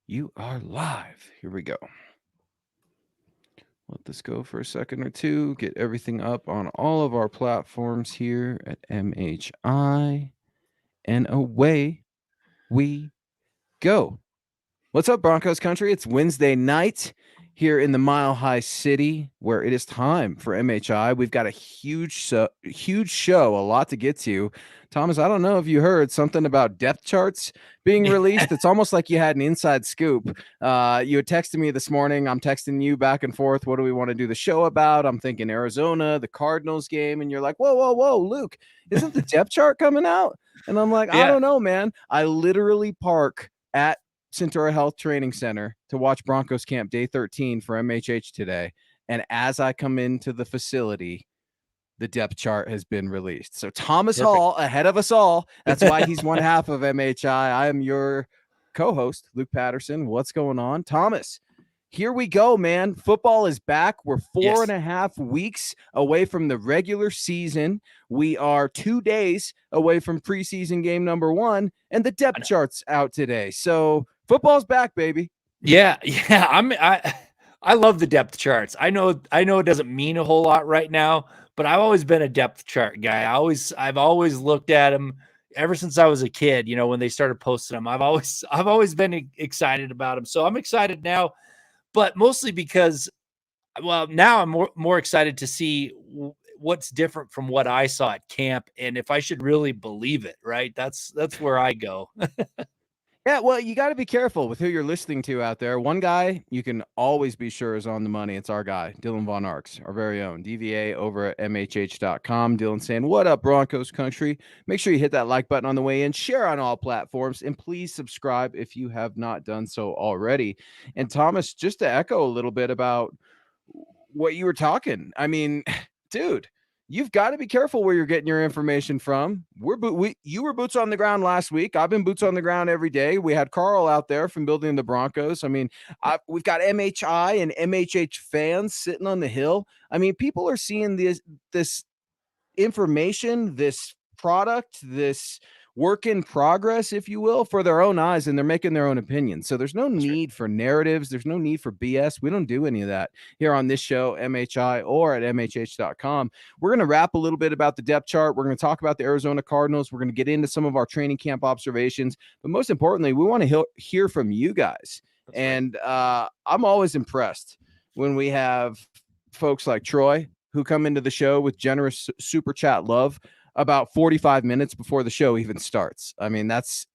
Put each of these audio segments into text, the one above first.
You are live. Here we go. Let this go for a second or two. Get everything up on all of our platforms here at MHI. And away we go. What's up, Broncos country? It's Wednesday night here in the Mile High City, where it is time for MHI. We've got a huge show, a lot to get to. Thomas, I don't know if you heard something about depth charts being released. It's almost like you had an inside scoop. You had texted me this morning. I'm texting you back and forth. What do we want to do the show about? I'm thinking Arizona, the Cardinals game. And you're like, whoa, Luke, isn't the depth chart coming out? And I'm like, I don't know, man. I literally park at Centura Health Training Center to watch Broncos camp day 13 for MHH today. And as I come into the facility, the depth chart has been released. So Thomas Hall ahead of us all. That's why he's one half of MHI. I am your co-host, Luke Patterson. What's going on? Thomas, here we go, man. Football is back. We're 4.5 weeks away from the regular season. We are 2 days away from preseason game number 1, and the depth chart's out today. So football's back, baby. Yeah. I love the depth charts. I know it doesn't mean a whole lot right now, but I've always been a depth chart guy. I've always looked at them ever since I was a kid. You know, when they started posting them, I've always been excited about them. So I'm excited now, but mostly because, well, now I'm more excited to see what's different from what I saw at camp, and if I should really believe it. Right? That's where I go. Yeah, well, you got to be careful with who you're listening to out there. One guy you can always be sure is on the money. It's our guy, Dylan Von Arks, our very own DVA over at MHH.com. Dylan saying, what up, Broncos country? Make sure you hit that like button on the way in, share on all platforms, and please subscribe if you have not done so already. And Thomas, just to echo a little bit about what you were talking, I mean, dude, you've got to be careful where you're getting your information from. You were boots on the ground last week. I've been boots on the ground every day. We had Carl out there from Building the Broncos. I mean, we've got MHI and MHH fans sitting on the hill. I mean, people are seeing this information, this product, this work in progress, if you will, for their own eyes, and they're making their own opinions. So there's no need for narratives. There's no need for BS. We don't do any of that here on this show, MHI or at MHH.com. We're going to wrap a little bit about the depth chart. We're going to talk about the Arizona Cardinals. We're going to get into some of our training camp observations. But most importantly, we want to hear from you guys. And I'm always impressed when we have folks like Troy who come into the show with generous super chat love about 45 minutes before the show even starts. I mean, it's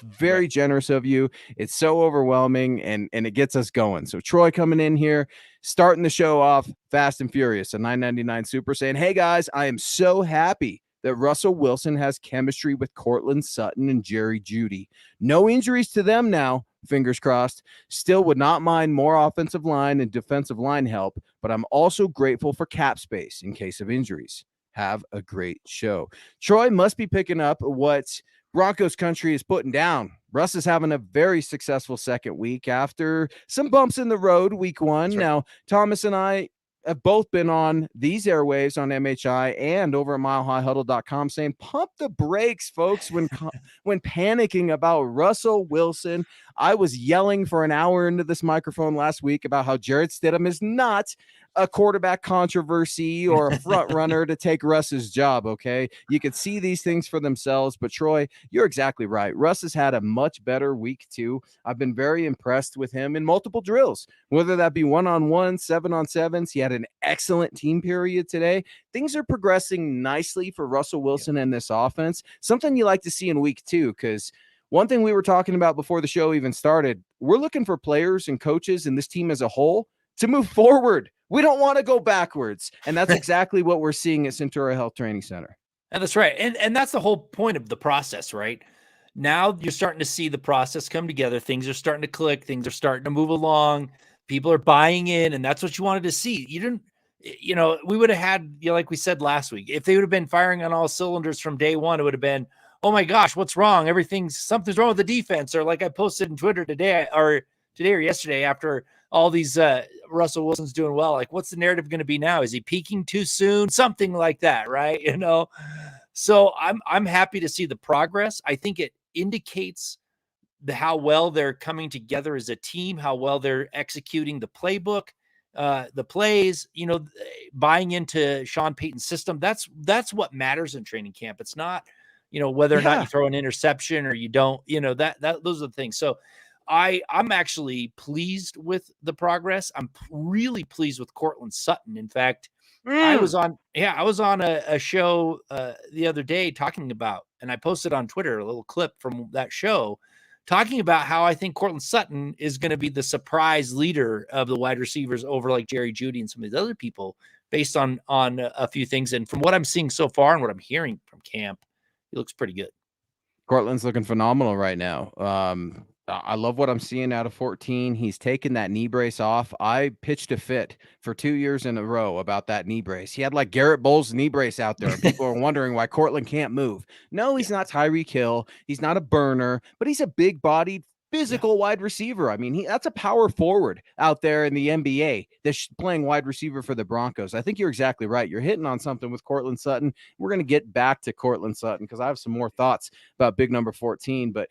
very generous of you. It's so overwhelming, and it gets us going. So Troy coming in here, starting the show off fast and furious, a $9.99 super, saying, hey guys, I am so happy that Russell Wilson has chemistry with Cortland Sutton and Jerry Jeudy. No injuries to them now, fingers crossed. Still would not mind more offensive line and defensive line help, but I'm also grateful for cap space in case of injuries. Have a great show. Troy must be picking up what Broncos country is putting down. Russ is having a very successful second week after some bumps in the road week 1. Now, Thomas and I have both been on these airwaves on MHI and over at milehighhuddle.com saying, pump the brakes, folks, when panicking about Russell Wilson. I was yelling for an hour into this microphone last week about how Jarrett Stidham is not a quarterback controversy or a front runner to take Russ's job, okay? You can see these things for themselves, but Troy, you're exactly right. Russ has had a much better week 2. I've been very impressed with him in multiple drills, whether that be 1-on-1, 7-on-7s. He had an excellent team period today. Things are progressing nicely for Russell Wilson and this offense, something you like to see in week 2, because one thing we were talking about before the show even started, we're looking for players and coaches and this team as a whole to move forward. We don't want to go backwards. And that's exactly what we're seeing at Centura Health Training Center. And that's right. And that's the whole point of the process, right? Now you're starting to see the process come together. Things are starting to click. Things are starting to move along. People are buying in, and that's what you wanted to see. You didn't, we would have had, like we said last week, if they would have been firing on all cylinders from day one, it would have been, oh my gosh, what's wrong? Something's wrong with the defense. Or like I posted in Twitter today or yesterday after all these Russell Wilson's doing well. Like, what's the narrative going to be now? Is he peaking too soon? Something like that, right? So I'm happy to see the progress. I think it indicates how well they're coming together as a team, how well they're executing the playbook, the plays, buying into Sean Payton's system. That's what matters in training camp. It's not, whether or not you throw an interception or you don't, those are the things. So I'm actually pleased with the progress. I'm really pleased with Cortland Sutton. In fact, I was on a show the other day talking about, and I posted on Twitter a little clip from that show talking about how I think Cortland Sutton is going to be the surprise leader of the wide receivers over like Jerry Jeudy and some of these other people based on a few things. And from what I'm seeing so far and what I'm hearing from camp, he looks pretty good. Cortland's looking phenomenal right now. I love what I'm seeing out of 14. He's taken that knee brace off. I pitched a fit for 2 years in a row about that knee brace. He had like Garrett Bowles' knee brace out there, and people are wondering why Cortland can't move. No, he's not Tyreek Hill. He's not a burner, but he's a big-bodied, physical wide receiver. I mean, that's a power forward out there in the NBA that's playing wide receiver for the Broncos. I think you're exactly right. You're hitting on something with Cortland Sutton. We're going to get back to Cortland Sutton because I have some more thoughts about big number 14, but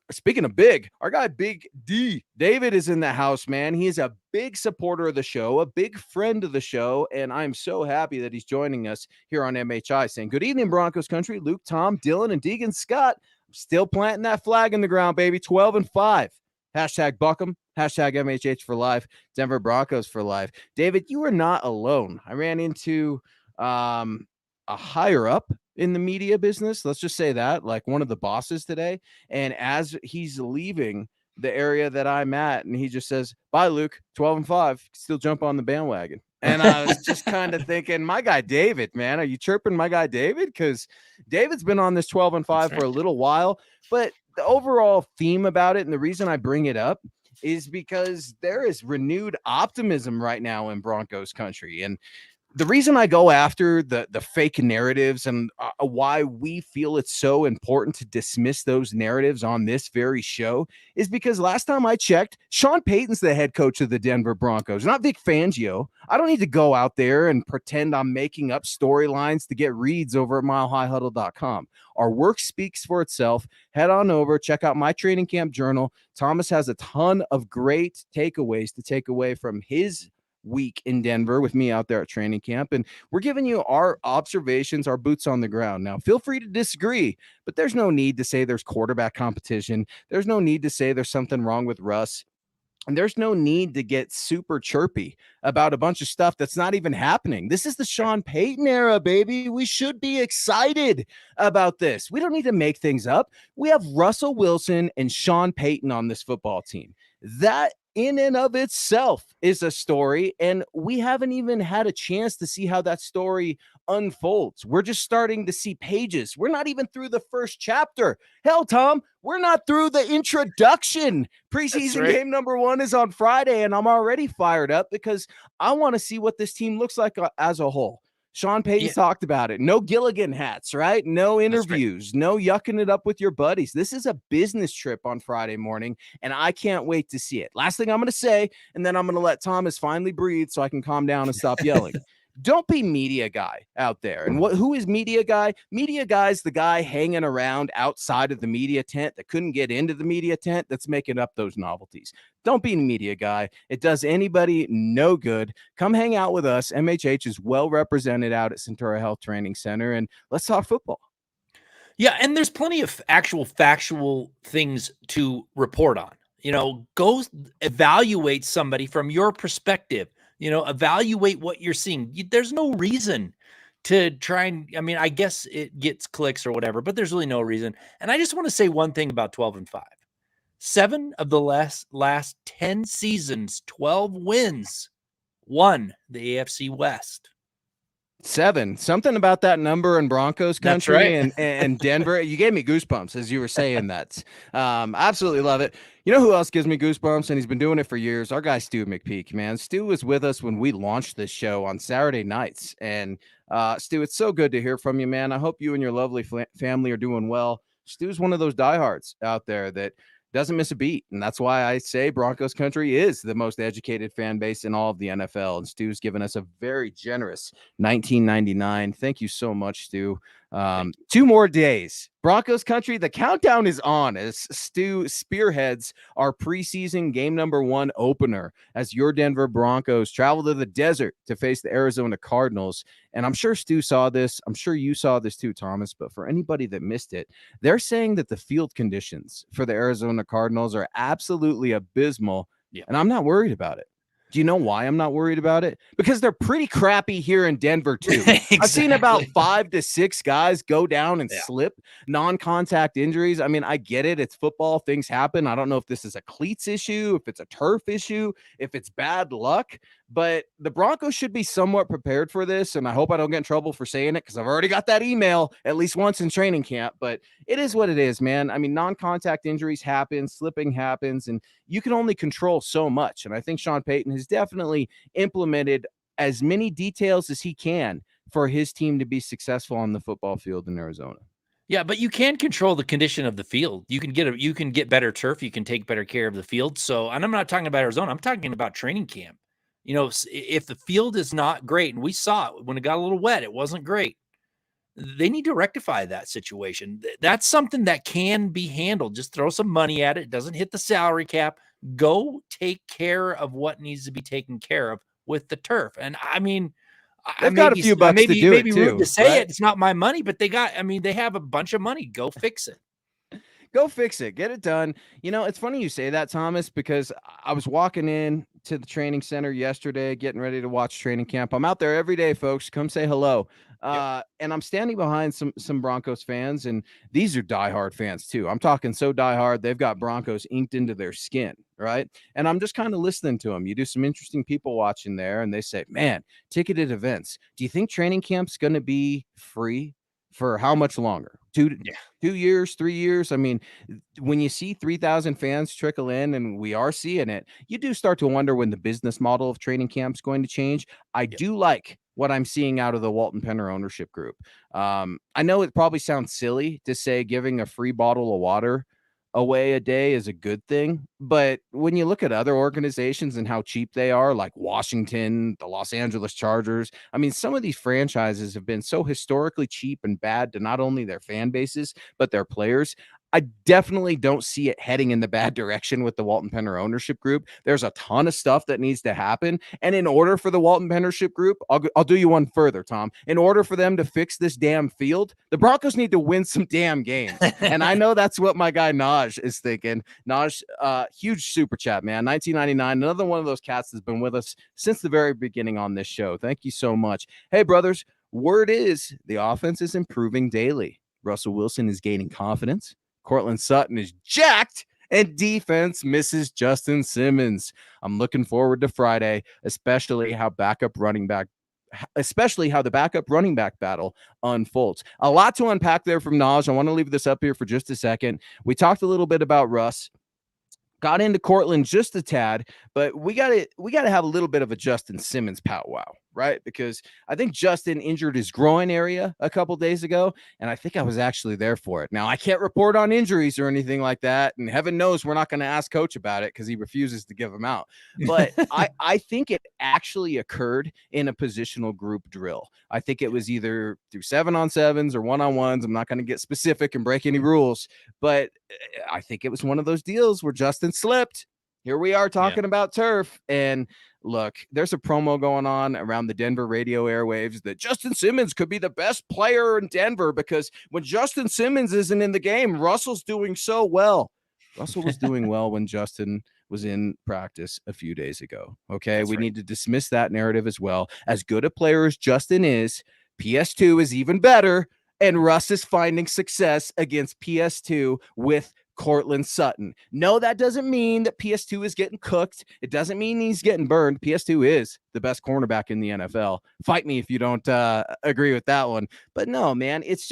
speaking of big, our guy Big D, David, is in the house, man. He is a big supporter of the show, a big friend of the show, and I'm so happy that he's joining us here on MHI, saying, good evening, Broncos country. Luke, Tom, Dylan, and Deegan Scott. I'm still planting that flag in the ground, baby. 12-5. Hashtag Buckham, hashtag MHH for life, Denver Broncos for life. David, you are not alone. I ran into a higher up in the media business, let's just say that, like one of the bosses today, and as he's leaving the area that I'm at, and he just says, bye, Luke, 12-5, still jump on the bandwagon. And I was just kind of thinking, my guy David, man, are you chirping my guy David? Because David's been on this 12-5 for a little while, but the overall theme about it, and the reason I bring it up, is because there is renewed optimism right now in Broncos country. And the reason I go after the fake narratives and why we feel it's so important to dismiss those narratives on this very show is because last time I checked, Sean Payton's the head coach of the Denver Broncos, not Vic Fangio. I don't need to go out there and pretend I'm making up storylines to get reads over at milehighhuddle.com. Our work speaks for itself. Head on over, check out my training camp journal. Thomas has a ton of great takeaways to take away from his week in Denver with me out there at training camp, and we're giving you our observations, our boots on the ground. Now, feel free to disagree, but there's no need to say there's quarterback competition. There's no need to say there's something wrong with Russ. And there's no need to get super chirpy about a bunch of stuff that's not even happening. This is the Sean Payton era, baby. We should be excited about this. We don't need to make things up. We have Russell Wilson and Sean Payton on this football team. That in and of itself is a story, and we haven't even had a chance to see how that story unfolds. We're just starting to see pages. We're not even through the first chapter. Hell, Tom, we're not through the introduction. Preseason game number 1 is on Friday, and I'm already fired up because I want to see what this team looks like as a whole. Sean Payton talked about it. No Gilligan hats, right? No interviews, no yucking it up with your buddies. This is a business trip on Friday morning, and I can't wait to see it. Last thing I'm going to say, and then I'm going to let Thomas finally breathe so I can calm down and stop yelling. Don't be media guy out there. And who is media guy? Media guy is the guy hanging around outside of the media tent that couldn't get into the media tent that's making up those novelties. Don't be a media guy. It does anybody no good. Come hang out with us. MHH is well represented out at Centura Health Training Center, and let's talk football. Yeah, and there's plenty of actual factual things to report on. Go evaluate somebody from your perspective. Evaluate what you're seeing. There's no reason to try and, I guess it gets clicks or whatever, but there's really no reason. And I just want to say one thing about 12-5. 7 of the last 10 seasons, 12 wins, won the AFC West. 7. Something about that number in Broncos country. That's right. and Denver. You gave me goosebumps as you were saying that. Absolutely love it. You know who else gives me goosebumps, and he's been doing it for years? Our guy, Stu McPeak, man. Stu was with us when we launched this show on Saturday nights. And Stu, it's so good to hear from you, man. I hope you and your lovely family are doing well. Stu's one of those diehards out there that doesn't miss a beat. And that's why I say Broncos country is the most educated fan base in all of the NFL. And Stu's given us a very generous $19.99. Thank you so much, Stu. 2 more days. Broncos country, the countdown is on as Stu spearheads our preseason game number 1 opener as your Denver Broncos travel to the desert to face the Arizona Cardinals. And I'm sure Stu saw this. I'm sure you saw this too, Thomas. But for anybody that missed it, they're saying that the field conditions for the Arizona Cardinals are absolutely abysmal. Yeah. And I'm not worried about it. Do you know why I'm not worried about it? Because they're pretty crappy here in Denver, too. Exactly. I've seen about 5 to 6 guys go down and slip, non-contact injuries. I mean, I get it. It's football. Things happen. I don't know if this is a cleats issue, if it's a turf issue, if it's bad luck. But the Broncos should be somewhat prepared for this, and I hope I don't get in trouble for saying it because I've already got that email at least once in training camp. But it is what it is, man. I mean, non-contact injuries happen, slipping happens, and you can only control so much. And I think Sean Payton has definitely implemented as many details as he can for his team to be successful on the football field in Arizona. Yeah, but you can control the condition of the field. You can get better turf. You can take better care of the field. So, and I'm not talking about Arizona. I'm talking about training camp. You know, if the field is not great, and we saw it when it got a little wet, it wasn't great. They need to rectify that situation. That's something that can be handled. Just throw some money at it. It doesn't hit the salary cap. Go take care of what needs to be taken care of with the turf. And I mean, they've got a few bucks to do it too. Rude to say right? it. It's not my money, but they have a bunch of money. Go fix it. Go fix it. Get it done. You know, it's funny you say that, Thomas, because I was walking in to the training center yesterday, getting ready to watch training camp. I'm out there every day, folks. Come say hello. And I'm standing behind some Broncos fans, and these are diehard fans too. I'm talking so diehard, they've got Broncos inked into their skin, right? And I'm just kind of listening to them. You do some interesting people watching there, and they say, man, ticketed events. Do you think training camp's going to be free for how much longer? 2 years, 3 years? I mean, when you see 3,000 fans trickle in, and we are seeing it, you do start to wonder when the business model of training camp is going to change. I do like what I'm seeing out of the Walton Penner ownership group. I know it probably sounds silly to say giving a free bottle of water away a day is a good thing, but when you look at other organizations and how cheap they are, like Washington, the Los Angeles Chargers, I mean, some of these franchises have been so historically cheap and bad to not only their fan bases, but their players. I definitely don't see it heading in the bad direction with the Walton Penner ownership group. There's a ton of stuff that needs to happen. And in order for the Walton Pennership group, I'll do you one further, Tom. In order for them to fix this damn field, the Broncos need to win some damn games. And I know that's what my guy Naj is thinking. Naj, huge super chat, man. 1999, another one of those cats that's been with us since the very beginning on this show. Thank you so much. Hey, brothers, word is the offense is improving daily. Russell Wilson is gaining confidence. Cortland Sutton is jacked, and defense misses Justin Simmons. I'm looking forward to Friday, especially how the backup running back battle unfolds. A lot to unpack there from Naj. I want to leave this up here for just a second. We talked a little bit about Russ. Got into Cortland just a tad, but we got to have a little bit of a Justin Simmons powwow, right? Because I think Justin injured his groin area a couple days ago, and I think I was actually there for it. Now, I can't report on injuries or anything like that, and heaven knows we're not going to ask Coach about it because he refuses to give them out. But I think it actually occurred in a positional group drill. I think it was either through 7-on-7s or 1-on-1s. I'm not going to get specific and break any rules, but I think it was one of those deals where Justin slipped. Here we are talking about turf. And look, there's a promo going on around the Denver radio airwaves that Justin Simmons could be the best player in Denver because when Justin Simmons isn't in the game, Russell's doing so well. Russell was doing well when Justin was in practice a few days ago. Okay, we need to dismiss that narrative as well. As good a player as Justin is, PS2 is even better. And Russ is finding success against PS2 with Cortland Sutton. No, that doesn't mean that PS2 is getting cooked. It doesn't mean he's getting burned. PS2 is the best cornerback in the NFL. Fight me if you don't agree with that one. But no, man, it's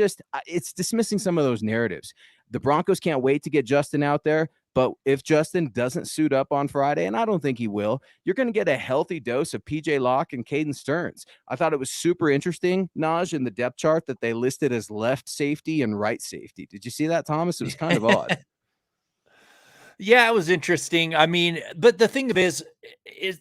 dismissing some of those narratives. The Broncos can't wait to get Justin out there. But if Justin doesn't suit up on Friday, and I don't think he will, you're going to get a healthy dose of PJ Locke and Caden Stearns. I thought it was super interesting, Naj, in the depth chart that they listed as left safety and right safety. Did you see that, Thomas? It was kind of odd. Yeah, it was interesting. I mean, but the thing of is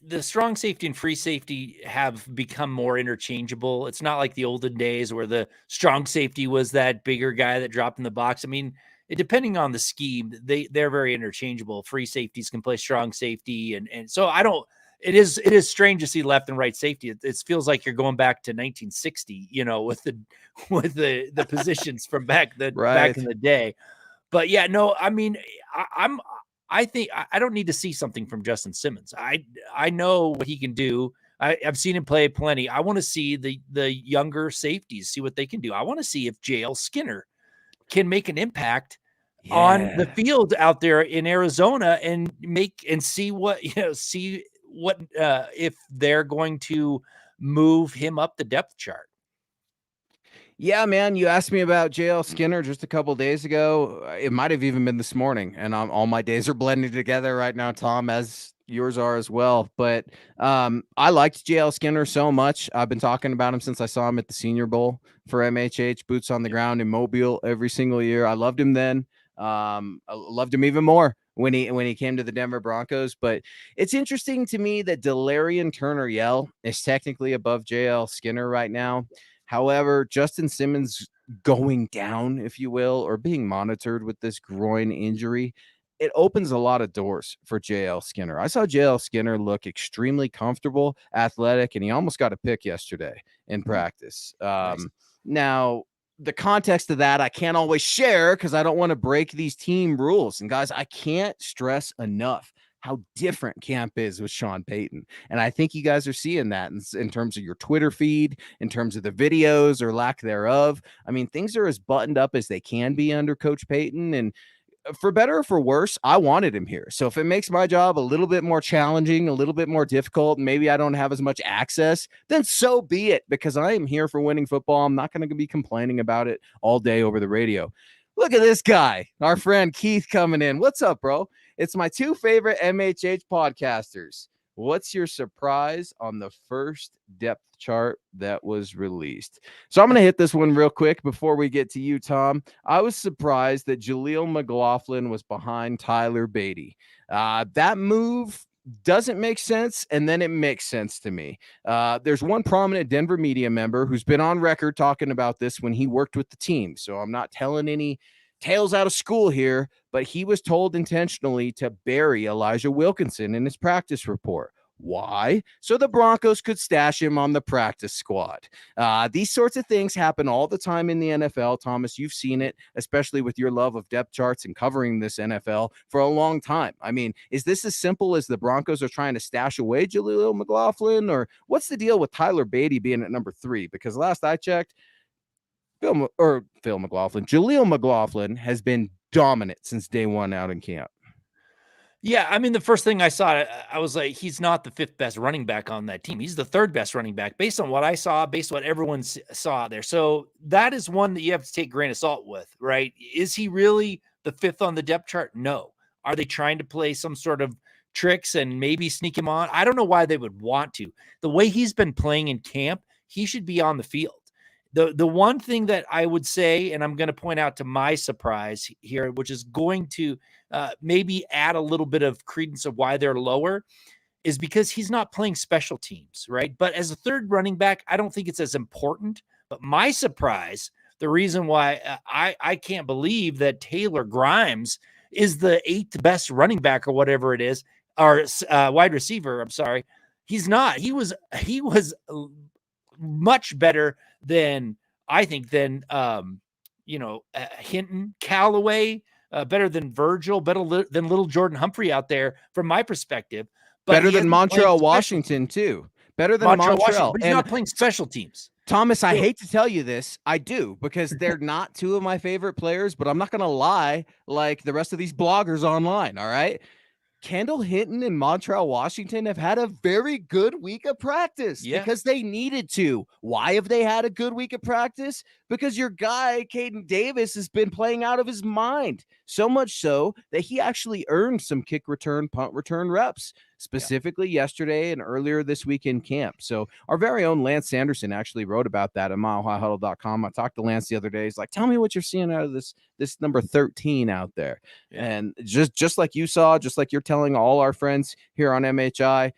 the strong safety and free safety have become more interchangeable. It's not like the olden days where the strong safety was that bigger guy that dropped in the box. I mean, depending on the scheme, they're very interchangeable. Free safeties can play strong safety, and so I don't. It is strange to see left and right safety. It feels like you're going back to 1960, with the positions from back Right. in the day. But yeah, no, I mean, I think I don't need to see something from Justin Simmons. I know what he can do. I've seen him play plenty. I want to see the younger safeties, see what they can do. I want to see if JL Skinner can make an impact on the Yeah. field out there in Arizona and see what if they're going to move him up the depth chart. Yeah, man, you asked me about JL Skinner just a couple days ago. It might have even been this morning, and all my days are blending together right now, Tom, as yours are as well. But I liked JL Skinner so much. I've been talking about him since I saw him at the Senior Bowl for MHH, boots on the ground in Mobile every single year. I loved him then. I loved him even more when he came to the Denver Broncos. But it's interesting to me that Delarian Turner-Yell is technically above JL Skinner right now. However, Justin Simmons going down, if you will, or being monitored with this groin injury, it opens a lot of doors for JL Skinner. I saw JL Skinner look extremely comfortable, athletic, and he almost got a pick yesterday in practice. Nice. Now, the context of that I can't always share because I don't want to break these team rules. And guys, I can't stress enough how different camp is with Sean Payton. And I think you guys are seeing that in terms of your Twitter feed, in terms of the videos or lack thereof. I mean, things are as buttoned up as they can be under Coach Payton. And for better or for worse, I wanted him here. So if it makes my job a little bit more challenging, a little bit more difficult, and maybe I don't have as much access, then so be it, because I am here for winning football. I'm not going to be complaining about it all day over the radio. Look at this guy, our friend Keith coming in. What's up, bro? It's my two favorite MHH podcasters. What's your surprise on the first depth chart that was released? So I'm going to hit this one real quick before we get to you, Tom. I was surprised that Jaleel McLaughlin was behind Tyler Beatty. That move doesn't make sense, and then it makes sense to me. There's one prominent Denver media member who's been on record talking about this when he worked with the team, so I'm not telling any tales out of school here, but he was told intentionally to bury Elijah Wilkinson in his practice report. Why? So the Broncos could stash him on the practice squad. These sorts of things happen all the time in the NFL. Thomas, you've seen it, especially with your love of depth charts and covering this NFL for a long time. I mean, is this as simple as the Broncos are trying to stash away Jaleel McLaughlin, or what's the deal with Tyler Beatty being at number 3? Because last I checked, Jaleel McLaughlin has been dominant since day one out in camp. Yeah, I mean, the first thing I saw, I was like, he's not the 5th best running back on that team. He's the 3rd best running back based on what I saw, based on what everyone saw there. So that is one that you have to take a grain of salt with, right? Is he really the 5th on the depth chart? No. Are they trying to play some sort of tricks and maybe sneak him on? I don't know why they would want to. The way he's been playing in camp, he should be on the field. The one thing that I would say, and I'm going to point out to my surprise here, which is going to maybe add a little bit of credence of why they're lower, is because he's not playing special teams, right? But as a 3rd running back, I don't think it's as important. But my surprise, the reason why I can't believe that Taylor Grimes is the 8th best running back or whatever it is, or wide receiver, I'm sorry. He's not. He was much better than, I think, than Hinton, Callaway, better than Virgil, better than little Jordan Humphrey out there from my perspective. But better than Montreal Washington too. Better than Montreal. But he's not playing special teams. Thomas, I hate to tell you this. I do, because they're not two of my favorite players, but I'm not going to lie like the rest of these bloggers online, all right? Kendall Hinton and Montreal Washington have had a very good week of practice because they needed to. Why have they had a good week of practice? Because your guy, Caden Davis, has been playing out of his mind. So much so that he actually earned some kick return, punt return reps, Yeah. specifically yesterday and earlier this week in camp. So our very own Lance Sanderson actually wrote about that at milehighhuddle.com. I talked to Lance the other day. He's like, tell me what you're seeing out of this number 13 out there. Yeah. And just like you saw, just like you're telling all our friends here on MHI,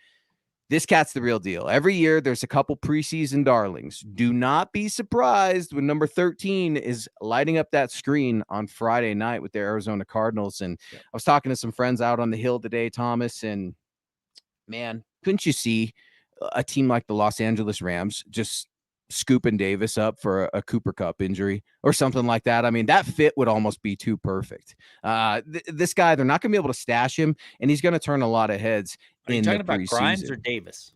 this cat's the real deal. Every year, there's a couple preseason darlings. Do not be surprised when number 13 is lighting up that screen on Friday night with the Arizona Cardinals. And Yep. I was talking to some friends out on the hill today, Thomas, and man, couldn't you see a team like the Los Angeles Rams just scooping Davis up for a Cooper Cup injury or something like that? I mean, that fit would almost be too perfect. This guy, they're not going to be able to stash him, and he's going to turn a lot of heads Are you in the talking about Grimes or preseason. Davis?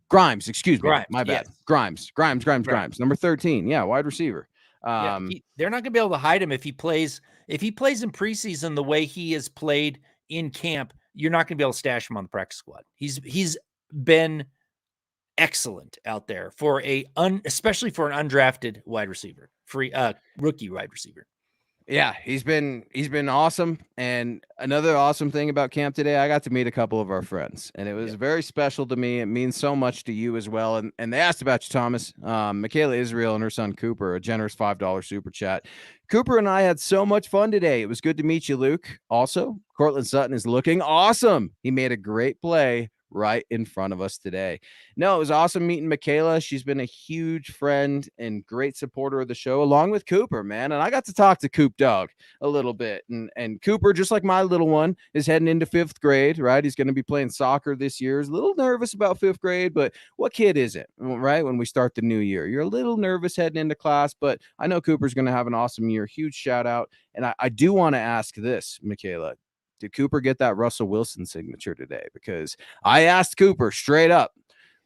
Grimes, excuse me. Grimes, My bad. yes. Grimes. Number 13. Yeah, wide receiver. Yeah, they're not going to be able to hide him if he plays. If he plays in preseason the way he has played in camp, you're not going to be able to stash him on the practice squad. He's been excellent out there for especially for an undrafted wide receiver, rookie wide receiver. Yeah, he's been awesome. And another awesome thing about camp today, I got to meet a couple of our friends, and it was very special to me. It means so much to you as well. And they asked about you, Thomas. Michaela Israel and her son Cooper, a generous $5 super chat. Cooper and I had so much fun today. It was good to meet you, Luke. Also, Cortland Sutton is looking awesome. He made a great play right in front of us today. No, it was awesome meeting Michaela. She's been a huge friend and great supporter of the show, along with Cooper, man. And I got to talk to Coop Dog a little bit. And Cooper, just like my little one, is heading into 5th grade, right? He's going to be playing soccer this year. He's a little nervous about 5th grade, but what kid isn't, right? When we start the new year, you're a little nervous heading into class, but I know Cooper's going to have an awesome year. Huge shout out. And I do want to ask this, Michaela. Did Cooper get that Russell Wilson signature today? Because I asked Cooper straight up,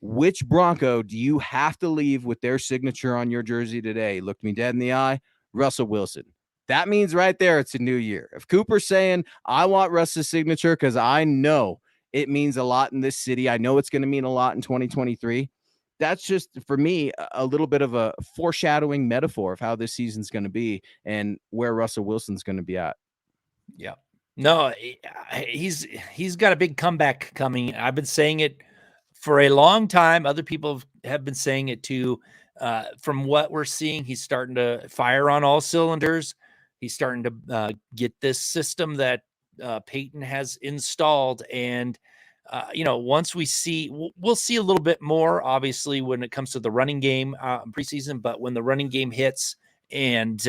which Bronco do you have to leave with their signature on your jersey today? He looked me dead in the eye. Russell Wilson. That means right there it's a new year. If Cooper's saying, I want Russ's signature because I know it means a lot in this city, I know it's going to mean a lot in 2023. That's just, for me, a little bit of a foreshadowing metaphor of how this season's going to be and where Russell Wilson's going to be at. Yeah. No, he's got a big comeback coming. I've been saying it for a long time. Other people have been saying it too. From what we're seeing, he's starting to fire on all cylinders. He's starting to get this system that Payton has installed. And, once we'll see a little bit more, obviously, when it comes to the running game preseason. But when the running game hits and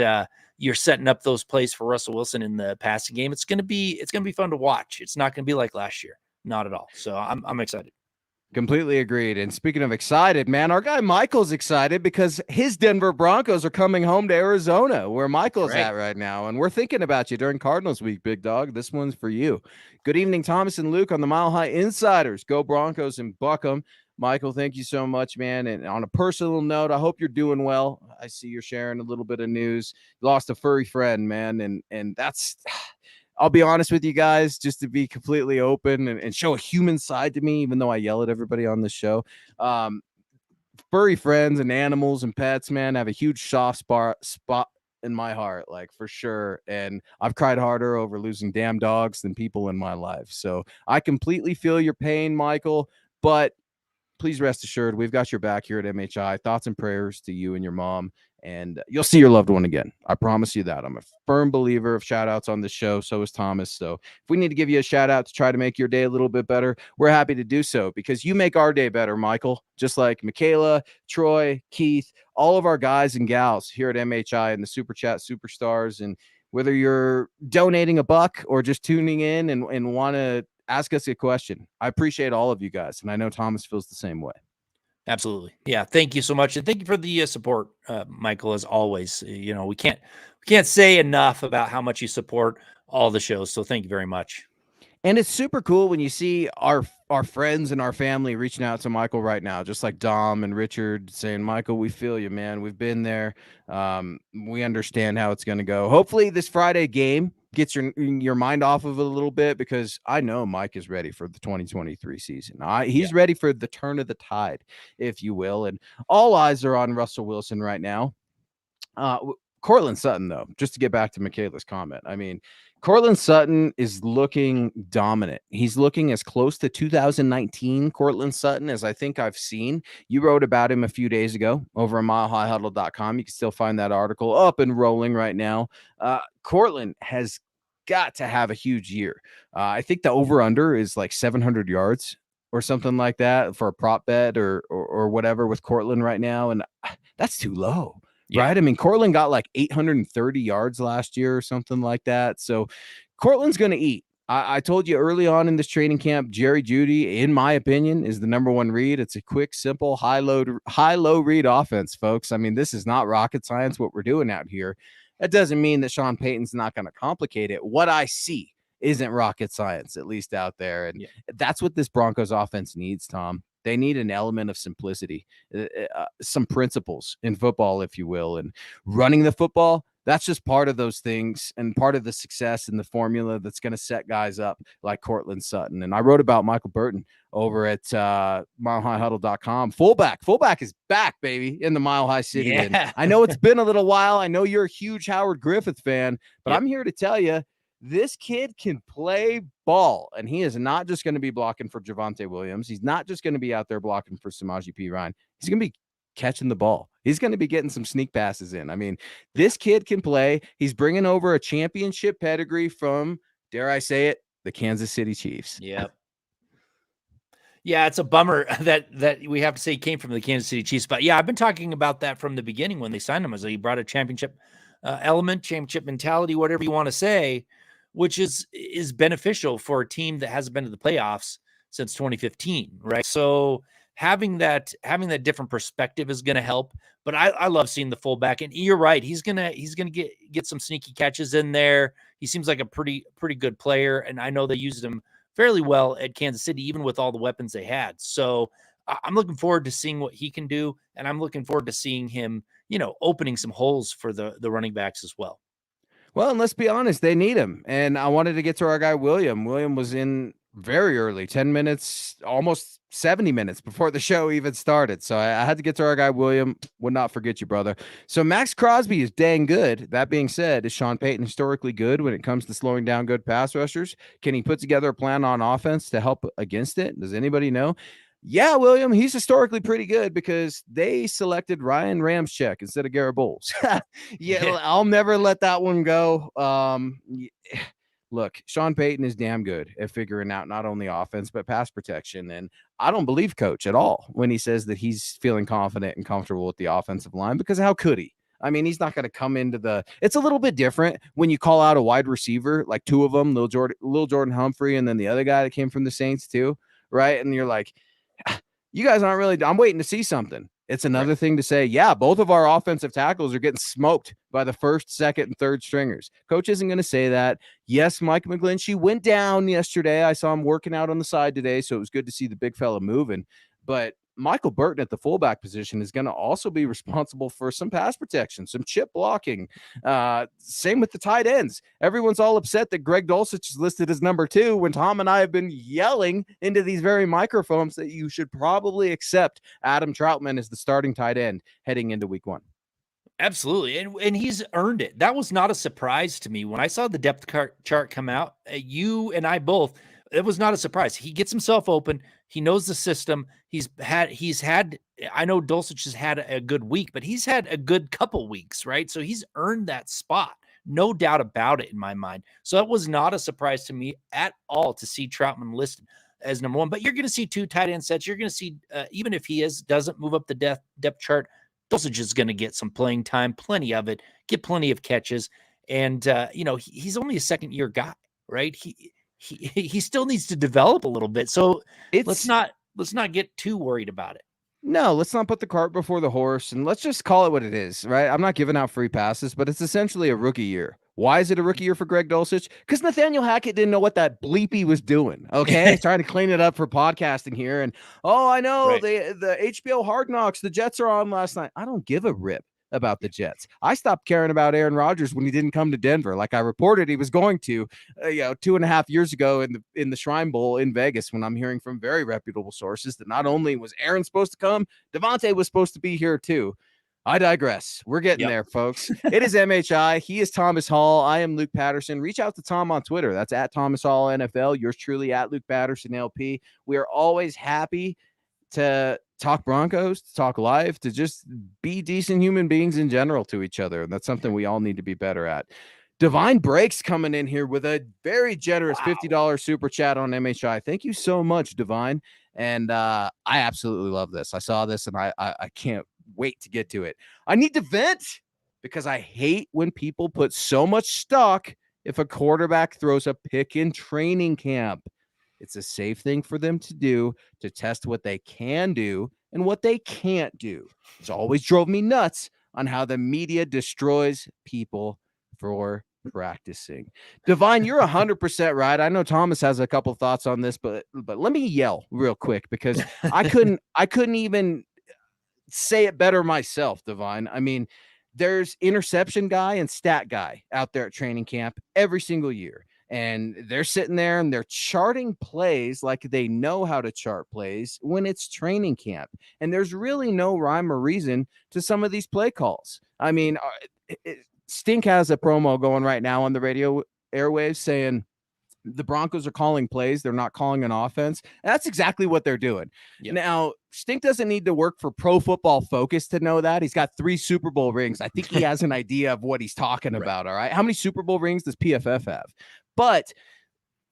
you're setting up those plays for Russell Wilson in the passing game, it's going to be fun to watch. It's not going to be like last year. Not at all. So I'm excited. Completely agreed. And speaking of excited, man, our guy Michael's excited because his Denver Broncos are coming home to Arizona, where Michael's at right now. And we're thinking about you during Cardinals week, big dog. This one's for you. Good evening, Thomas and Luke on the Mile High Insiders. Go Broncos and buck 'em. Michael, thank you so much, man. And on a personal note, I hope you're doing well. I see you're sharing a little bit of news. You lost a furry friend, man. And that's... I'll be honest with you guys, just to be completely open and show a human side to me, even though I yell at everybody on this show. Furry friends and animals and pets, man, have a huge soft spot in my heart, like for sure. And I've cried harder over losing damn dogs than people in my life. So I completely feel your pain, Michael, but please rest assured, we've got your back here at MHI. Thoughts and prayers to you and your mom, and you'll see your loved one again. I promise you that. I'm a firm believer of shout outs on this show. So is Thomas. So if we need to give you a shout out to try to make your day a little bit better, we're happy to do so because you make our day better, Michael, just like Michaela, Troy, Keith, all of our guys and gals here at MHI and the Super Chat Superstars. And whether you're donating $1 or just tuning in and want to ask us a question, I appreciate all of you guys. And I know Thomas feels the same way. Absolutely. Yeah. Thank you so much. And thank you for the support, Michael, as always. We can't say enough about how much you support all the shows. So thank you very much. And it's super cool when you see our friends and our family reaching out to Michael right now, just like Dom and Richard saying, Michael, we feel you, man. We've been there. We understand how it's going to go. Hopefully this Friday game gets your mind off of it a little bit, because I know Mike is ready for the 2023 season. He's ready for the turn of the tide, if you will. And all eyes are on Russell Wilson right now. Cortland Sutton, though, just to get back to Michaela's comment. I mean, Cortland Sutton is looking dominant. He's looking as close to 2019 Cortland Sutton as I think I've seen. You wrote about him a few days ago over at milehighhuddle.com. You can still find that article up and rolling right now. Cortland has got to have a huge year. I think the over-under is like 700 yards or something like that for a prop bet or whatever with Cortland right now. And that's too low. Yeah. Right. I mean, Cortland got like 830 yards last year or something like that. So Cortland's going to eat. I told you early on in this training camp, Jerry Jeudy, in my opinion, is the number one read. It's a quick, simple, high-low read offense, folks. I mean, this is not rocket science, what we're doing out here. That doesn't mean that Sean Payton's not going to complicate it. What I see isn't rocket science, at least out there. And that's what this Broncos offense needs, Tom. They need an element of simplicity, some principles in football, if you will. And running the football, that's just part of those things and part of the success and the formula that's going to set guys up like Cortland Sutton. And I wrote about Michael Burton over at milehighhuddle.com. Fullback is back, baby, in the Mile High City. Yeah. And I know it's been a little while. I know you're a huge Howard Griffith fan, but I'm here to tell you, this kid can play ball, and he is not just going to be blocking for Javonte Williams. He's not just going to be out there blocking for Samaje Perine. He's going to be catching the ball. He's going to be getting some sneak passes in. I mean, this kid can play. He's bringing over a championship pedigree from, dare I say it, the Kansas City Chiefs. Yep. Yeah, it's a bummer that we have to say he came from the Kansas City Chiefs. But yeah, I've been talking about that from the beginning when they signed him. As he brought a championship element, championship mentality, whatever you want to say, which is beneficial for a team that hasn't been to the playoffs since 2015, right? So having that different perspective is going to help. But I love seeing the fullback, and you're right. He's gonna get some sneaky catches in there. He seems like a pretty good player, and I know they used him fairly well at Kansas City, even with all the weapons they had. So I'm looking forward to seeing what he can do, and I'm looking forward to seeing him, opening some holes for the running backs as well. Well, and let's be honest, they need him. And I wanted to get to our guy, William. William was in very early, 10 minutes, almost 70 minutes before the show even started. So I had to get to our guy, William. Would not forget you, brother. So Max Crosby is dang good. That being said, is Sean Payton historically good when it comes to slowing down good pass rushers? Can he put together a plan on offense to help against it? Does anybody know? Yeah, William, he's historically pretty good because they selected Ryan Ramczyk instead of Garrett Bowles. Yeah, I'll never let that one go. Look, Sean Payton is damn good at figuring out not only offense, but pass protection. And I don't believe Coach at all when he says that he's feeling confident and comfortable with the offensive line, because how could he? I mean, he's not going to come into it's a little bit different when you call out a wide receiver, like two of them, Lil Jordan Humphrey, and then the other guy that came from the Saints too, right? And you're like, you guys aren't really, I'm waiting to see something. It's another thing to say, yeah, both of our offensive tackles are getting smoked by the first, second, and third stringers. Coach isn't going to say that. Yes, Mike McGlinchey went down yesterday. I saw him working out on the side today, so it was good to see the big fella moving. But Michael Burton at the fullback position is going to also be responsible for some pass protection, some chip blocking. Same with the tight ends. Everyone's all upset that Greg Dulcich is listed as number 2 when Tom and I have been yelling into these very microphones that you should probably accept Adam Troutman as the starting tight end heading into week 1. Absolutely. And he's earned it. That was not a surprise to me. When I saw the depth chart come out, you and I both, it was not a surprise. He gets himself open. He knows the system. He's had, I know Dulcich has had a good week, but he's had a good couple weeks, right? So he's earned that spot. No doubt about it in my mind. So it was not a surprise to me at all to see Troutman listed as number 1, but you're going to see 2 tight end sets. You're going to see, even if he doesn't move up the depth chart, Dulcich is going to get some playing time, plenty of it, get plenty of catches. And, he's only a second-year guy, right? He still needs to develop a little bit. So let's not get too worried about it. No, let's not put the cart before the horse, and let's just call it what it is, right? I'm not giving out free passes, but it's essentially a rookie year. Why is it a rookie year for Greg Dulcich? Because Nathaniel Hackett didn't know what that bleep he was doing, okay? Trying to clean it up for podcasting here, and, I know, right. The HBO Hard Knocks, the Jets are on last night. I don't give a rip about the Jets. I stopped caring about Aaron Rodgers when he didn't come to Denver, like I reported he was going to, 2.5 years ago in the Shrine Bowl in Vegas, when I'm hearing from very reputable sources that not only was Aaron supposed to come, Devontae was supposed to be here too. I digress. We're getting there, folks. It is MHI. He is Thomas Hall. I am Luke Patterson. Reach out to Tom on Twitter. That's at Thomas Hall NFL. Yours truly at Luke Patterson LP. We are always happy to talk Broncos, to talk live, to just be decent human beings in general to each other. And that's something we all need to be better at. Divine Breaks coming in here with a very generous $50 super chat on MHI. Thank you so much, Divine. And I absolutely love this. I saw this and I can't wait to get to it. I need to vent because I hate when people put so much stock if a quarterback throws a pick in training camp. It's a safe thing for them to do to test what they can do and what they can't do. It's always drove me nuts on how the media destroys people for practicing. Divine, you're 100% right. I know Thomas has a couple thoughts on this, but let me yell real quick because I couldn't even say it better myself, Divine. I mean, there's interception guy and stat guy out there at training camp every single year. And they're sitting there and they're charting plays like they know how to chart plays when it's training camp. And there's really no rhyme or reason to some of these play calls. I mean, Stink has a promo going right now on the radio airwaves saying the Broncos are calling plays. They're not calling an offense. And that's exactly what they're doing. Yep. Now, Stink doesn't need to work for Pro Football Focus to know that. He's got 3 Super Bowl rings. I think he has an idea of what he's talking about, all right? How many Super Bowl rings does PFF have? But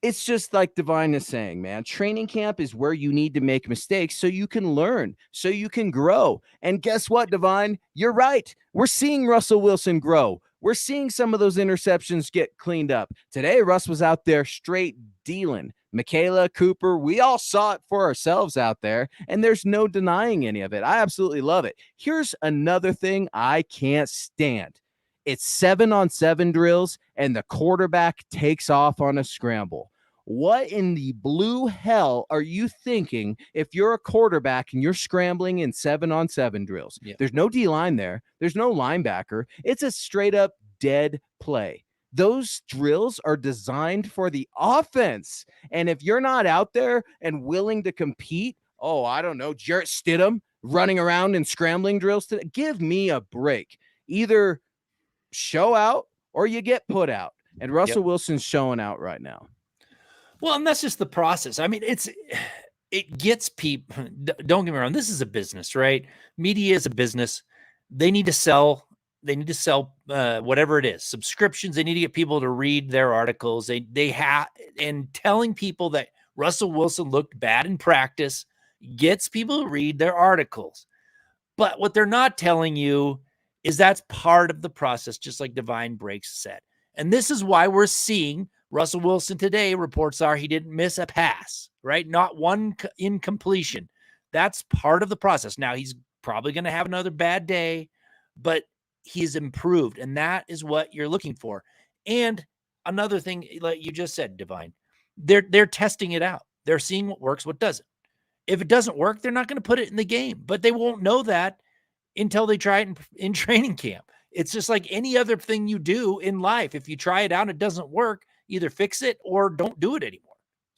it's just like Divine is saying, man, training camp is where you need to make mistakes so you can learn, so you can grow. And guess what, Divine? You're right. We're seeing Russell Wilson grow. We're seeing some of those interceptions get cleaned up. Today, Russ was out there straight dealing. Michaela, Cooper, we all saw it for ourselves out there, and there's no denying any of it. I absolutely love it. Here's another thing I can't stand. It's 7-on-7 drills, and the quarterback takes off on a scramble. What in the blue hell are you thinking if you're a quarterback and you're scrambling in 7-on-7 drills? Yep. There's no D-line there. There's no linebacker. It's a straight-up dead play. Those drills are designed for the offense. And if you're not out there and willing to compete, I don't know, Jarrett Stidham running around and scrambling drills, give me a break. Either show out or you get put out. And Russell Wilson's showing out right now. Well, and that's just the process. I mean, it gets people. Don't get me wrong. This is a business, right? Media is a business. They need to sell. They need to sell whatever it is, subscriptions. They need to get people to read their articles. They have, and telling people that Russell Wilson looked bad in practice gets people to read their articles. But what they're not telling you is that's part of the process, just like Divine Breaks said. And this is why we're seeing Russell Wilson today. Reports are he didn't miss a pass, right? Not one incompletion. That's part of the process. Now, he's probably going to have another bad day, but he's improved, and that is what you're looking for. And another thing, like you just said, Divine, they're testing it out. They're seeing what works, what doesn't. If it doesn't work, they're not going to put it in the game, but they won't know that until they try it in training camp. It's just like any other thing you do in life. If you try it out and it doesn't work, either fix it or don't do it anymore.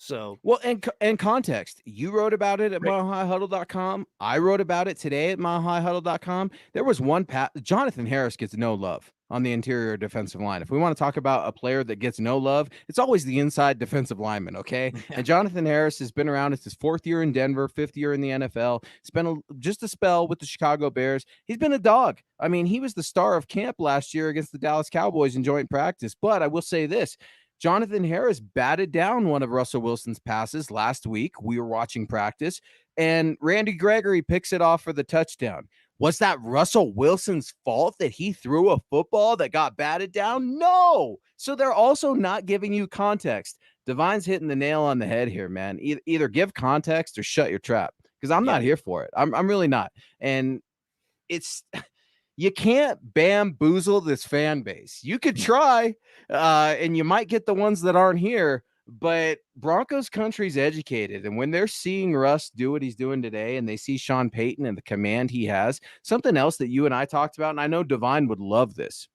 So, well, and context, you wrote about it at milehighhuddle.com. I wrote about it today at milehighhuddle.com. There was one Jonathan Harris gets no love on the interior defensive line. If we want to talk about a player that gets no love, it's always the inside defensive lineman, okay? And Jonathan Harris has been around. It's his 4th year in Denver, 5th year in the NFL. Spent just a spell with the Chicago Bears. He's been a dog. I mean, he was the star of camp last year against the Dallas Cowboys in joint practice. But I will say this. Jonathan Harris batted down one of Russell Wilson's passes last week. We were watching practice, and Randy Gregory picks it off for the touchdown. Was that Russell Wilson's fault that he threw a football that got batted down? No. So they're also not giving you context. Divine's hitting the nail on the head here, man. Either give context or shut your trap, because I'm not here for it. I'm really not. And it's... You can't bamboozle this fan base. You could try, and you might get the ones that aren't here, but Broncos country's educated. And when they're seeing Russ do what he's doing today, and they see Sean Payton and the command he has, something else that you and I talked about, and I know Divine would love this.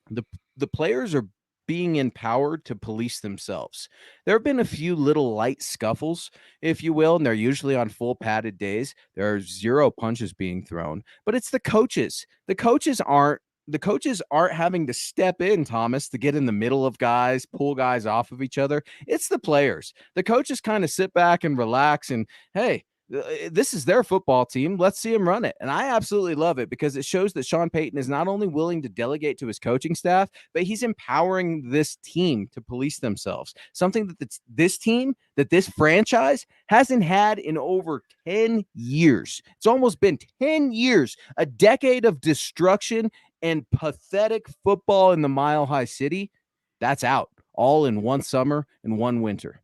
The players are being empowered to police themselves. There have been a few little light scuffles, if you will, and they're usually on full padded days. There are zero punches being thrown, but it's the coaches. The coaches aren't having to step in, Thomas, to get in the middle of guys, pull guys off of each other. It's the players. The coaches kind of sit back and relax and, hey, this is their football team. Let's see them run it. And I absolutely love it because it shows that Sean Payton is not only willing to delegate to his coaching staff, but he's empowering this team to police themselves. Something that this team, that this franchise hasn't had in over 10 years. It's almost been 10 years, a decade of destruction and pathetic football in the Mile High City. That's out all in one summer and one winter.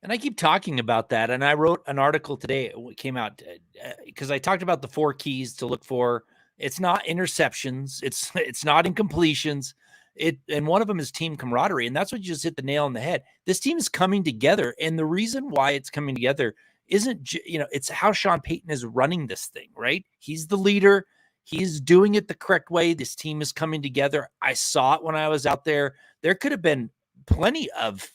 And I keep talking about that. And I wrote an article today. It came out because I talked about the 4 keys to look for. It's not interceptions. It's not incompletions. And one of them is team camaraderie. And that's what you just hit the nail on the head. This team is coming together. And the reason why it's coming together isn't, it's how Sean Payton is running this thing, right? He's the leader. He's doing it the correct way. This team is coming together. I saw it when I was out there. There could have been plenty of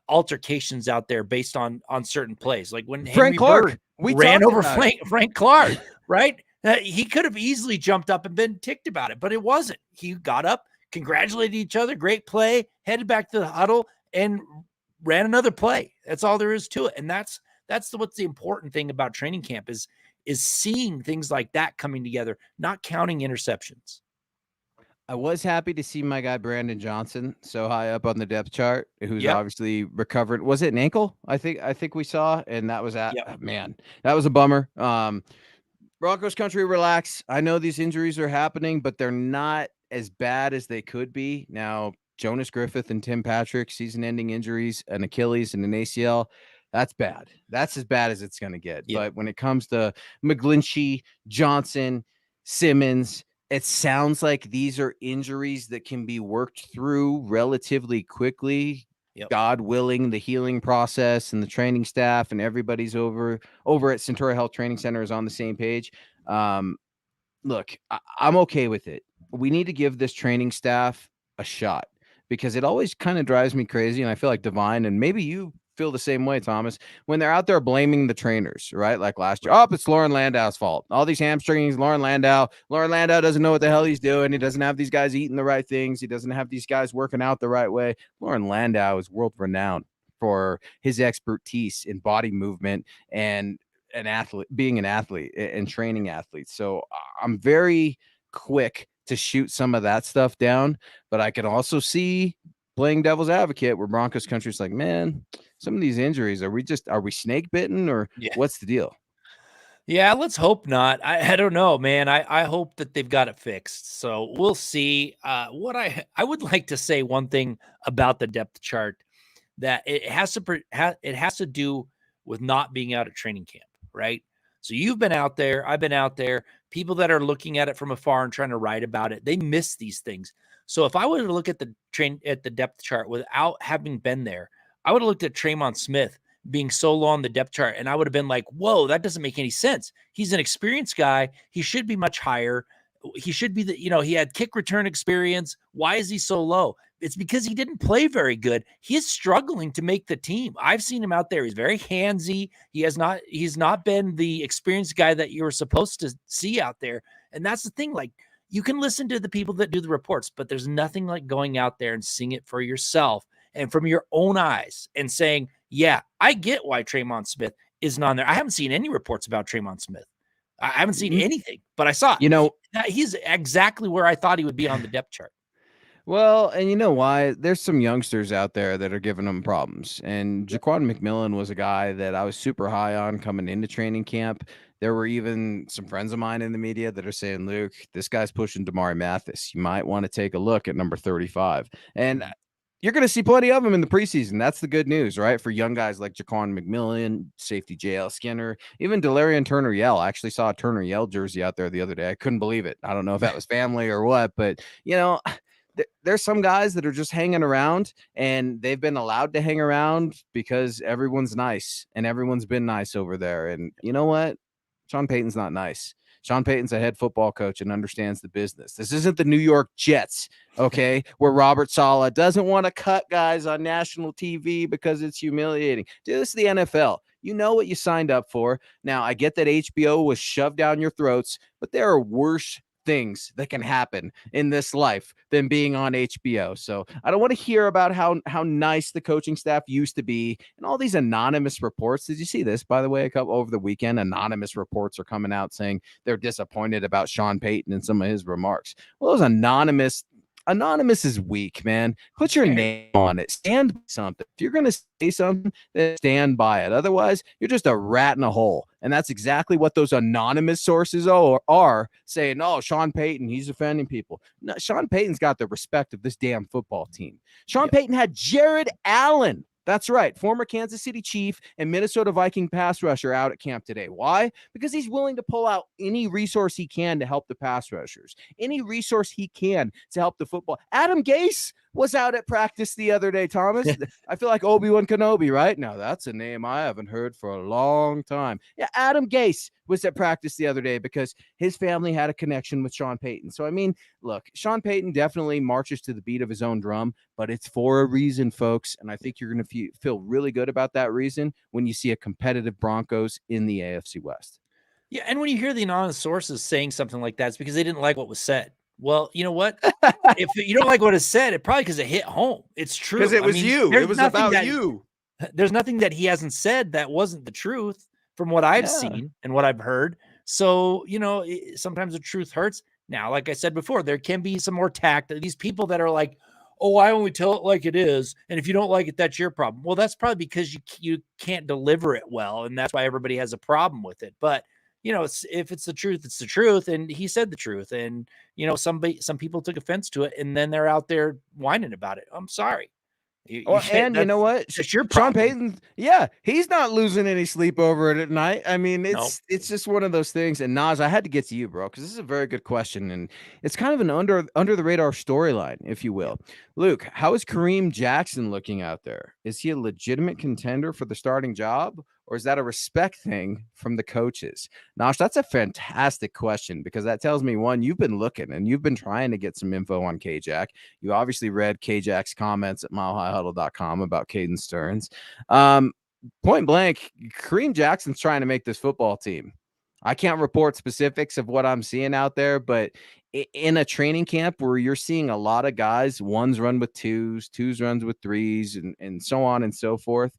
altercations out there based on certain plays, like when Frank Henry Clark Bird ran over Frank Clark, right? He could have easily jumped up and been ticked about it, but it wasn't. He got up, congratulated each other, great play, headed back to the huddle, and ran another play. That's all there is to it, and that's what's the important thing about training camp is seeing things like that coming together, not counting interceptions. I was happy to see my guy Brandon Johnson so high up on the depth chart, who's obviously recovered. Was it an ankle? I think we saw, and that was man, that was a bummer. Broncos country, relax. I know these injuries are happening, but they're not as bad as they could be. Now, Jonas Griffith and Tim Patrick, season-ending injuries, an Achilles and an ACL. That's bad. That's as bad as it's going to get. But when it comes to McGlinchey, Johnson, Simmons, it sounds like these are injuries that can be worked through relatively quickly. God willing, the healing process and the training staff and everybody's over at Centura Health Training Center is on the same page. Look, I'm okay with it. We need to give this training staff a shot because it always kind of drives me crazy. And I feel like Divine, and maybe you feel the same way, Thomas, when they're out there blaming the trainers, right? Like last year, it's Lauren Landau's fault. All these hamstrings, Lauren Landau doesn't know what the hell he's doing. He doesn't have these guys eating the right things. He doesn't have these guys working out the right way. Lauren Landau is world renowned for his expertise in body movement and an athlete, being an athlete and training athletes. So I'm very quick to shoot some of that stuff down, but I can also see playing devil's advocate where Broncos country is like, man, some of these injuries, are we snake bitten or what's the deal? Yeah, let's hope not. I don't know, man. I hope that they've got it fixed. So we'll see. What I would like to say one thing about the depth chart, that it has to do with not being out at training camp, right? So you've been out there, I've been out there. People that are looking at it from afar and trying to write about it, they miss these things. So if I were to look at the depth chart without having been there, I would have looked at Tremont Smith being so low on the depth chart, and I would have been like, whoa, that doesn't make any sense. He's an experienced guy. He should be much higher. He should be he had kick return experience. Why is he so low? It's because he didn't play very good. He's struggling to make the team. I've seen him out there. He's very handsy. He's not been the experienced guy that you were supposed to see out there. And that's the thing. Like, you can listen to the people that do the reports, but there's nothing like going out there and seeing it for yourself and from your own eyes and saying, yeah, I get why Tremont Smith isn't on there. I haven't seen any reports about Tremont Smith. I haven't seen anything, but I saw he's exactly where I thought he would be on the depth chart. Well, and you know why? There's some youngsters out there that are giving them problems. And Jaquan McMillan was a guy that I was super high on coming into training camp. There were even some friends of mine in the media that are saying, Luke, this guy's pushing Damari Mathis. You might want to take a look at number 35. And you're going to see plenty of them in the preseason. That's the good news, right? For young guys like Jaquan McMillan, safety JL Skinner, even Delarian Turner-Yell. I actually saw a Turner-Yell jersey out there the other day. I couldn't believe it. I don't know if that was family or what, but, there's some guys that are just hanging around, and they've been allowed to hang around because everyone's nice and everyone's been nice over there. And you know what? Sean Payton's not nice. Sean Payton's a head football coach and understands the business. This isn't the New York Jets, okay, where Robert Saleh doesn't want to cut guys on national TV because it's humiliating. Dude, this is the NFL. You know what you signed up for. Now, I get that HBO was shoved down your throats, but there are worse things that can happen in this life than being on HBO. So I don't want to hear about how nice the coaching staff used to be and all these anonymous reports. Did you see this, by the way, a couple over the weekend? Anonymous reports are coming out saying they're disappointed about Sean Payton and some of his remarks. Well, those Anonymous is weak, man. Put your name on it. Stand by something. If you're going to say something, then stand by it. Otherwise, you're just a rat in a hole. And that's exactly what those anonymous sources are saying. Oh, Sean Payton, he's offending people. No, Sean Payton's got the respect of this damn football team. Sean Payton had Jared Allen. That's right. Former Kansas City Chief and Minnesota Viking pass rusher out at camp today. Why? Because he's willing to pull out any resource he can to help the pass rushers, any resource he can to help the football. Adam Gase was out at practice the other day, Thomas. I feel like Obi-Wan Kenobi, right? Now, that's a name I haven't heard for a long time. Yeah, Adam Gase was at practice the other day because his family had a connection with Sean Payton. So, I mean, look, Sean Payton definitely marches to the beat of his own drum, but it's for a reason, folks. And I think you're going to feel really good about that reason when you see a competitive Broncos in the AFC West. Yeah, and when you hear the anonymous sources saying something like that, it's because they didn't like what was said. Well, you know what? If you don't like what is said, it probably because it hit home. It's true. Because it was you. It was about you. There's nothing that he hasn't said that wasn't the truth from what I've seen and what I've heard. So, sometimes the truth hurts. Now, like I said before, there can be some more tact. These people that are like, oh, I only tell it like it is. And if you don't like it, that's your problem. Well, that's probably because you can't deliver it well. And that's why everybody has a problem with it. But if it's the truth, it's the truth. And he said the truth. And, some people took offense to it and then they're out there whining about it. I'm sorry. And you know what? It's your Sean problem. Payton, he's not losing any sleep over it at night. I mean, it's just one of those things. And Naj, I had to get to you, bro, because this is a very good question. And it's kind of an under the radar storyline, if you will. Luke, how is Kareem Jackson looking out there? Is he a legitimate contender for the starting job? Or is that a respect thing from the coaches? Nosh, that's a fantastic question because that tells me, one, you've been looking and you've been trying to get some info on K-Jack. You obviously read K-Jack's comments at milehighhuddle.com about Caden Stearns. Point blank, Kareem Jackson's trying to make this football team. I can't report specifics of what I'm seeing out there, but in a training camp where you're seeing a lot of guys, ones run with twos runs with threes, and so on and so forth,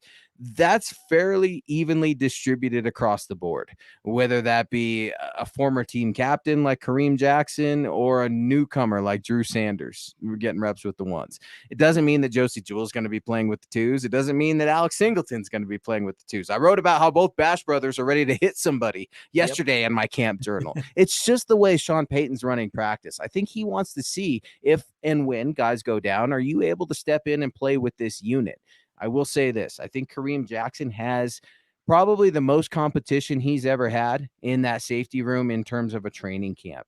that's fairly evenly distributed across the board, whether that be a former team captain like Kareem Jackson or a newcomer like Drew Sanders. We're getting reps with the ones. It doesn't mean that Josie Jewell is going to be playing with the twos. It doesn't mean that Alex Singleton's going to be playing with the twos. I wrote about how both Bash brothers are ready to hit somebody yesterday in my camp journal. It's just the way Sean Payton's running practice. I think he wants to see if and when guys go down, are you able to step in and play with this unit? I will say this. I think Kareem Jackson has probably the most competition he's ever had in that safety room in terms of a training camp.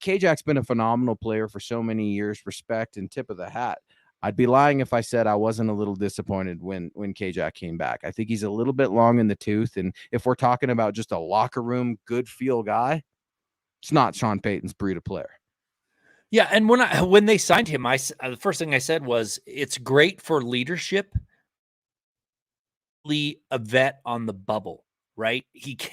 K-Jack's been a phenomenal player for so many years, respect and tip of the hat. I'd be lying if I said I wasn't a little disappointed when K-Jack came back. I think he's a little bit long in the tooth. And if we're talking about just a locker room, good feel guy, it's not Sean Payton's breed of player. Yeah, and when they signed him, the first thing I said was it's great for leadership. A vet on the bubble, right?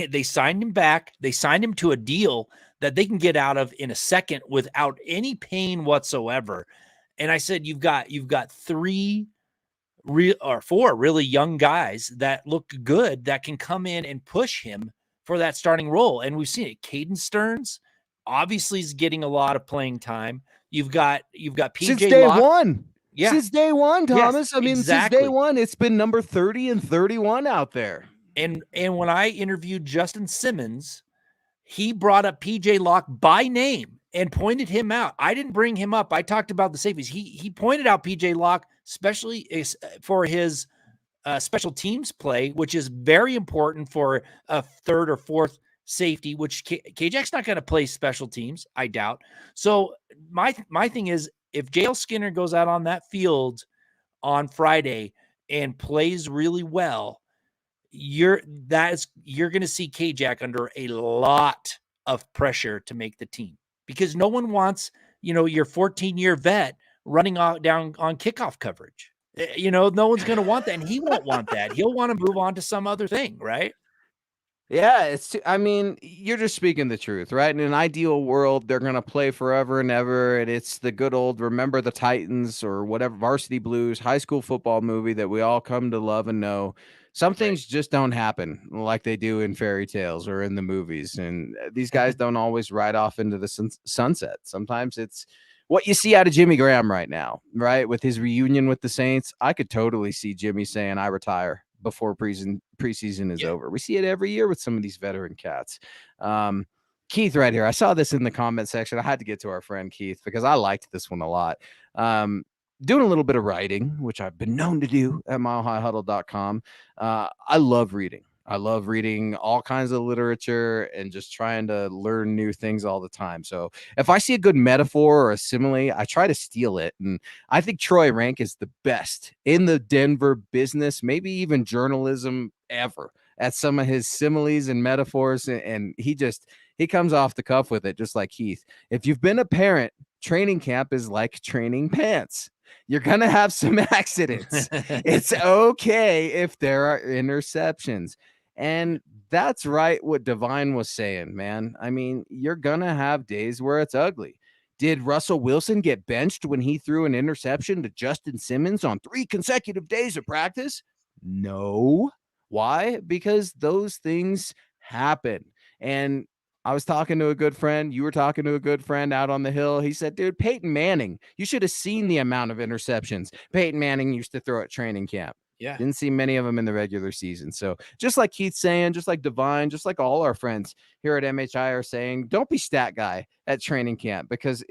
They signed him back. They signed him to a deal that they can get out of in a second without any pain whatsoever. And I said you've got 4 really young guys that look good that can come in and push him for that starting role. And we've seen it. Caden Stearns obviously is getting a lot of playing time. You've got PJ since day Locke. one. Yeah. Since day one, Thomas. Yes, I mean, exactly. Since day one, it's been number 30 and 31 out there. And when I interviewed Justin Simmons, he brought up PJ Locke by name and pointed him out. I didn't bring him up. I talked about the safeties. He pointed out PJ Locke, especially for his special teams play, which is very important for a third or fourth safety, which K-Jack's not going to play special teams, I doubt. So my thing is, if JL Skinner goes out on that field on Friday and plays really well, you're going to see K-Jack under a lot of pressure to make the team, because no one wants, your 14-year vet running down on kickoff coverage. No one's going to want that, and he won't want that. He'll want to move on to some other thing, right? Yeah, I mean, you're just speaking the truth, right? In an ideal world, they're going to play forever and ever. And it's the good old Remember the Titans or whatever, Varsity Blues, high school football movie that we all come to love and know. Some Right. things just don't happen like they do in fairy tales or in the movies. And these guys don't always ride off into the sunset. Sometimes it's what you see out of Jimmy Graham right now, right? With his reunion with the Saints, I could totally see Jimmy saying, I retire before preseason is Yeah. over. We see it every year with some of these veteran cats. Keith right here. I saw this in the comment section. I had to get to our friend Keith because I liked this one a lot. Doing a little bit of writing, which I've been known to do at milehighhuddle.com. I love reading. I love reading all kinds of literature and just trying to learn new things all the time. So if I see a good metaphor or a simile, I try to steal it. And I think Troy Rank is the best in the Denver business, maybe even journalism ever, at some of his similes and metaphors. And he comes off the cuff with it, just like Keith. If you've been a parent, training camp is like training pants. You're going to have some accidents. It's okay if there are interceptions. And that's right what Divine was saying, man. I mean, you're going to have days where it's ugly. Did Russell Wilson get benched when he threw an interception to Justin Simmons on 3 consecutive days of practice? No. Why? Because those things happen. And I was talking to a good friend. You were talking to a good friend out on the hill. He said, dude, Peyton Manning, you should have seen the amount of interceptions Peyton Manning used to throw at training camp. Yeah. Didn't see many of them in the regular season. So just like Keith's saying, just like Divine, just like all our friends here at MHI are saying, don't be stat guy at training camp because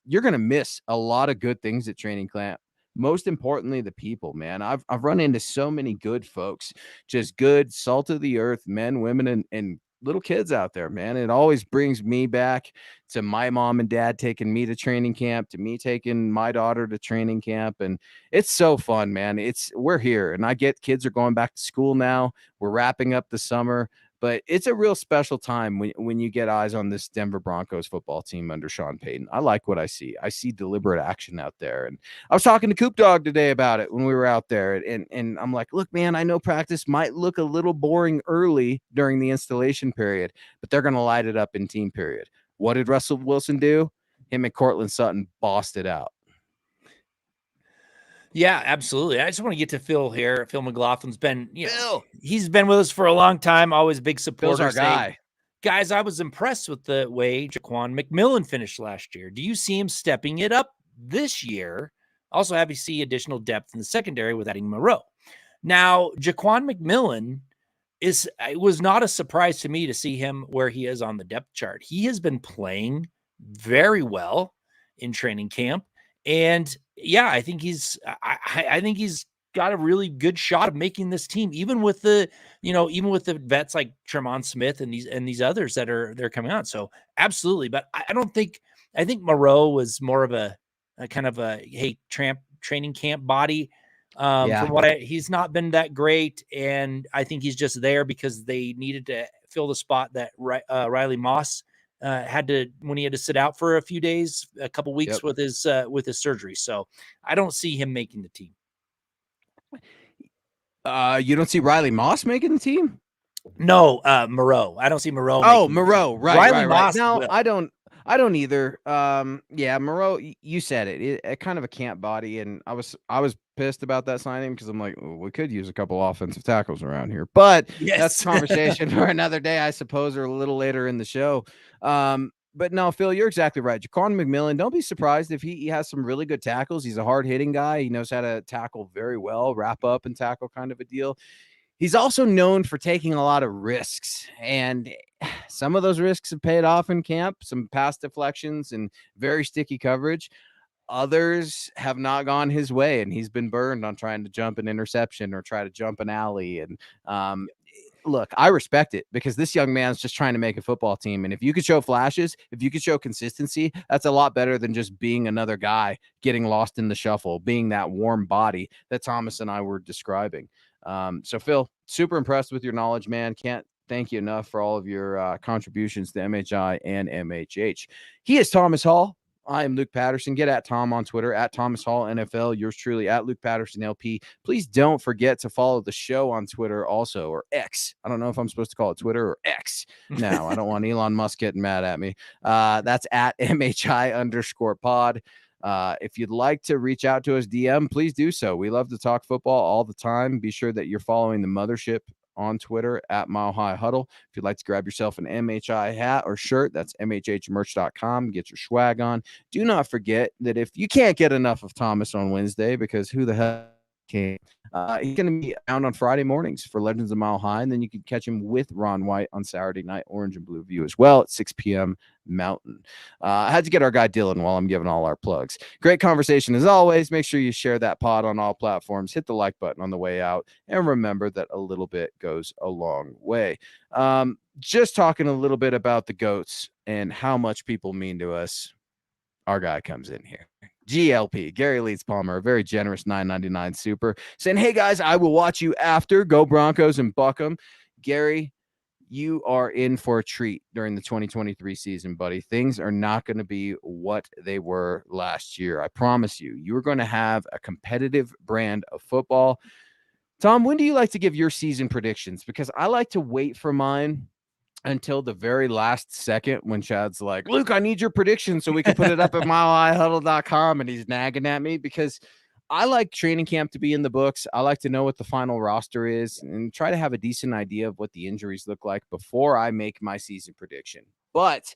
you're going to miss a lot of good things at training camp. Most importantly, the people, man. I've run into so many good folks, just good salt of the earth men, women, and little kids out there, man. It always brings me back to my mom and dad taking me to training camp, to me taking my daughter to training camp. And it's so fun, man. We're here, and I get kids are going back to school now. We're wrapping up the summer, but it's a real special time when you get eyes on this Denver Broncos football team under Sean Payton. I like what I see. I see deliberate action out there. And I was talking to Coop Dog today about it when we were out there. And I'm like, look, man, I know practice might look a little boring early during the installation period, but they're going to light it up in team period. What did Russell Wilson do? Him and Cortland Sutton bossed it out. Yeah, absolutely. I just want to get to Phil here. Phil McLaughlin's been, Phil. He's been with us for a long time, always a big supporter. Phil's our guy. Guys, I was impressed with the way Jaquan McMillan finished last year. Do you see him stepping it up this year? Also, have you see additional depth in the secondary with adding Moreau? Now, Jaquan McMillan it was not a surprise to me to see him where he is on the depth chart. He has been playing very well in training camp. And yeah, I think I think he's got a really good shot of making this team, even with the vets like Tremont Smith and these others they're coming on. So absolutely. But I think Moreau was more of a kind of a, hey, training camp body. Yeah. From what he's not been that great. And I think he's just there because they needed to fill the spot that Riley Moss when he had to sit out for a few days, a couple weeks with his surgery. So I don't see him making the team. You don't see Riley Moss making the team? No, Moreau. I don't see Moreau. Oh, Moreau. Right. Riley right. Moss. No, I don't either. Yeah, Moreau, you said it kind of a camp body. And I was pissed about that signing because I'm like, we could use a couple offensive tackles around here, but that's a conversation for another day, I suppose, or a little later in the show. But no, Phil, you're exactly right. Jaquan McMillan, don't be surprised if he has some really good tackles. He's a hard-hitting guy. He knows how to tackle very well, wrap up and tackle kind of a deal. He's also known for taking a lot of risks, and some of those risks have paid off in camp, some pass deflections and very sticky coverage. Others have not gone his way, and he's been burned on trying to jump an interception or try to jump an alley. And look, I respect it because this young man's just trying to make a football team. And if you could show flashes, if you could show consistency, that's a lot better than just being another guy getting lost in the shuffle, being that warm body that Thomas and I were describing. So Phil, super impressed with your knowledge, man. Can't thank you enough for all of your contributions to MHI and MHH. He is Thomas Hall. I am Luke Patterson. Get at Tom on Twitter, at Thomas Hall NFL. Yours truly, at Luke Patterson LP. Please don't forget to follow the show on Twitter also, or X. I don't know if I'm supposed to call it Twitter or X now. I don't want Elon Musk getting mad at me. That's at MHI_pod. If you'd like to reach out to us DM, please do so. We love to talk football all the time. Be sure that you're following the mothership on Twitter at Mile High Huddle. If you'd like to grab yourself an MHI hat or shirt, that's mhhmerch.com. Get your swag on. Do not forget that if you can't get enough of Thomas on Wednesday, because who the hell can, he's going to be out on Friday mornings for Legends of Mile High, and then you can catch him with Ron White on Saturday night, Orange and Blue View as well at 6 p.m. Mountain. I had to get our guy Dylan while I'm giving all our plugs. Great conversation as always. Make sure you share that pod on all platforms. Hit the like button on the way out, and remember that a little bit goes a long way. Just talking a little bit about the GOATs and how much people mean to us. Our guy comes in here. GLP, Gary Leeds Palmer, a very generous $9.99 super, saying, hey guys, I will watch you after. Go Broncos and buck 'em. Gary, you are in for a treat during the 2023 season, buddy. Things are not going to be what they were last year. I promise you, you're going to have a competitive brand of football. Tom, when do you like to give your season predictions? Because I like to wait for mine until the very last second when Chad's like, Luke, I need your prediction so we can put it up at milehighhuddle.com, and he's nagging at me because I like training camp to be in the books. I like to know what the final roster is and try to have a decent idea of what the injuries look like before I make my season prediction. But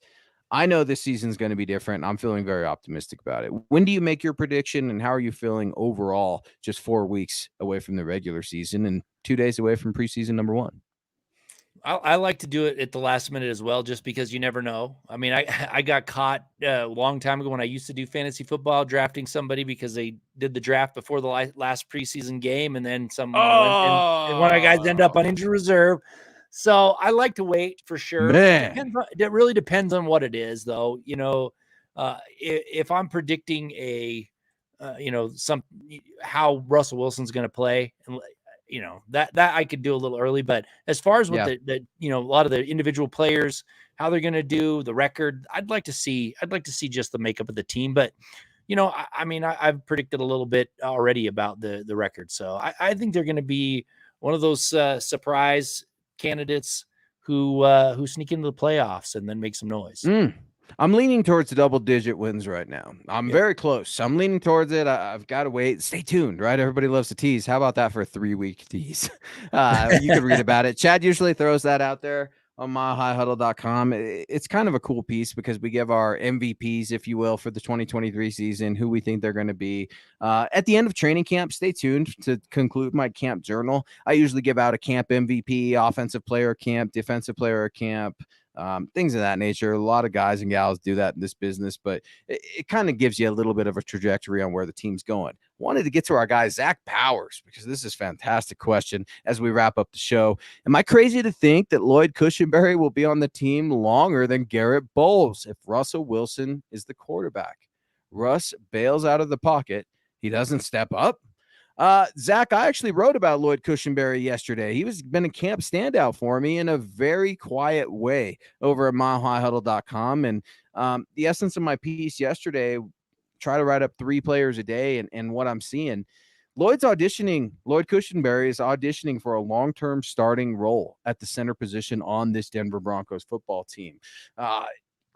I know this season's going to be different. I'm feeling very optimistic about it. When do you make your prediction, and how are you feeling overall just 4 weeks away from the regular season and 2 days away from preseason number 1? I like to do it at the last minute as well, just because you never know. I mean, I got caught a long time ago when I used to do fantasy football, drafting somebody because they did the draft before the last preseason game, and then and one of the guys ended up on injury reserve. So I like to wait for sure. It really depends on what it is, though. You know, if I'm predicting how Russell Wilson's going to play, and that I could do a little early, but as far as what a lot of the individual players, how they're going to do, the record, I'd like to see just the makeup of the team. But, I've predicted a little bit already about the record. So I think they're going to be one of those surprise candidates who sneak into the playoffs and then make some noise. I'm leaning towards the double-digit wins right now. I'm very close. I'm leaning towards it. I've got to wait. Stay tuned, right? Everybody loves to tease. How about that for a 3-week tease? You can read about it. Chad usually throws that out there on milehighhuddle.com. It's kind of a cool piece because we give our MVPs, if you will, for the 2023 season, who we think they're going to be. At the end of training camp, stay tuned to conclude my camp journal. I usually give out a camp MVP, offensive player camp, defensive player camp, things of that nature. A lot of guys and gals do that in this business, but it kind of gives you a little bit of a trajectory on where the team's going. Wanted to get to our guy, Zach Powers, because this is a fantastic question as we wrap up the show. Am I crazy to think that Lloyd Cushenberry will be on the team longer than Garrett Bowles if Russell Wilson is the quarterback? Russ bails out of the pocket. He doesn't step up. Zach, I actually wrote about Lloyd Cushenberry yesterday. He was been a camp standout for me in a very quiet way over at milehighhuddle.com. And the essence of my piece yesterday, try to write up 3 players a day and what I'm seeing. Lloyd Cushenberry is auditioning for a long-term starting role at the center position on this Denver Broncos football team.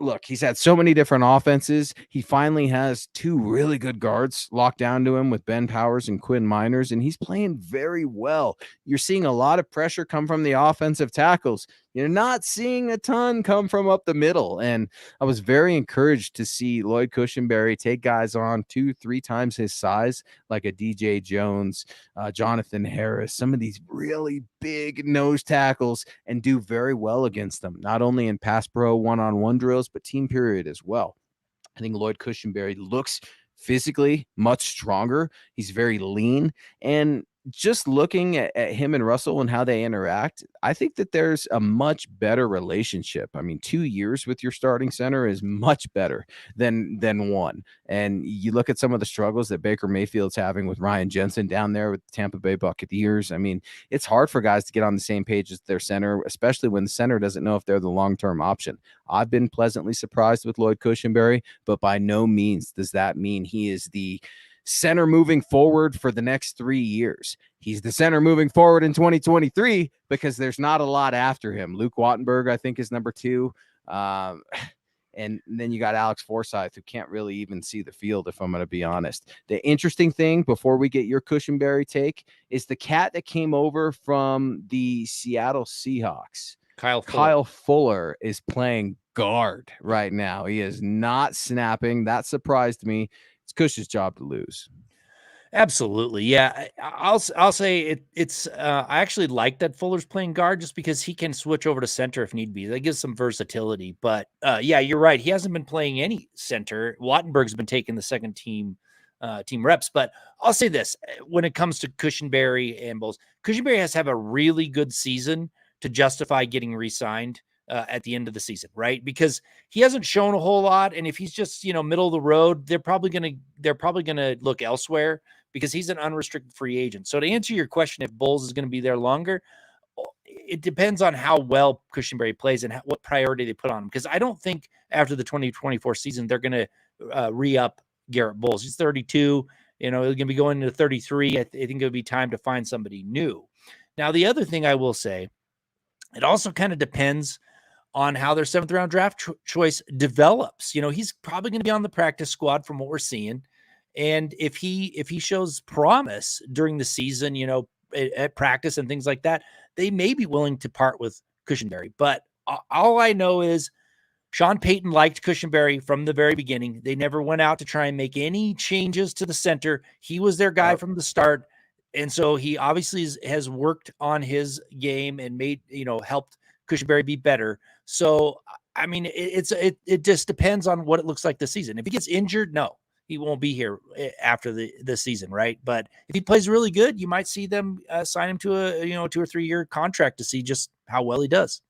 Look, he's had so many different offenses. He finally has 2 really good guards locked down to him with Ben Powers and Quinn Miners, and he's playing very well. You're seeing a lot of pressure come from the offensive tackles. You're not seeing a ton come from up the middle, and I was very encouraged to see Lloyd Cushenberry take guys on 2-3 times his size, like a DJ Jones, Jonathan Harris, some of these really big nose tackles, and do very well against them, not only in pass pro one-on-one drills, but team period as well. I think Lloyd Cushenberry looks physically much stronger. He's very lean, and just looking at him and Russell and how they interact, I think that there's a much better relationship. I mean, 2 years with your starting center is much better than one. And you look at some of the struggles that Baker Mayfield's having with Ryan Jensen down there with the Tampa Bay Buccaneers. I mean, it's hard for guys to get on the same page as their center, especially when the center doesn't know if they're the long-term option. I've been pleasantly surprised with Lloyd Cushenberry, but by no means does that mean he is the center moving forward for the next 3 years. He's the center moving forward in 2023 because there's not a lot after him. Luke Wattenberg, I think, is number 2. And then you got Alex Forsythe, who can't really even see the field, if I'm going to be honest. The interesting thing, before we get your Cushenberry take, is the cat that came over from the Seattle Seahawks. Kyle Fuller is playing guard right now. He is not snapping. That surprised me. It's Cush's job to lose. Absolutely. Yeah. I'll say it's I actually like that Fuller's playing guard just because he can switch over to center if need be. That gives some versatility. But yeah, you're right. He hasn't been playing any center. Wattenberg's been taking the second team reps. But I'll say this, when it comes to Cushenberry and Bowles, Cushenberry has to have a really good season to justify getting re-signed at the end of the season, right? Because he hasn't shown a whole lot. And if he's just, middle of the road, they're probably going to look elsewhere because he's an unrestricted free agent. So to answer your question, if Bowles is going to be there longer, it depends on how well Cushenberry plays and what priority they put on him. Because I don't think after the 2024 season, they're going to re-up Garrett Bowles. He's 32, he's going to be going into 33. I think it'll be time to find somebody new. Now, the other thing I will say, it also kind of depends on how their 7th round draft choice develops. He's probably going to be on the practice squad from what we're seeing. And if he shows promise during the season, at practice and things like that, they may be willing to part with Cushenberry. But all I know is Sean Payton liked Cushenberry from the very beginning. They never went out to try and make any changes to the center. He was their guy from the start. And so he obviously has worked on his game and made, helped Cushenberry be better. So, I mean, it just depends on what it looks like this season. If he gets injured, no, he won't be here after the season, right? But if he plays really good, you might see them sign him to a 2 or 3 year contract to see just how well he does.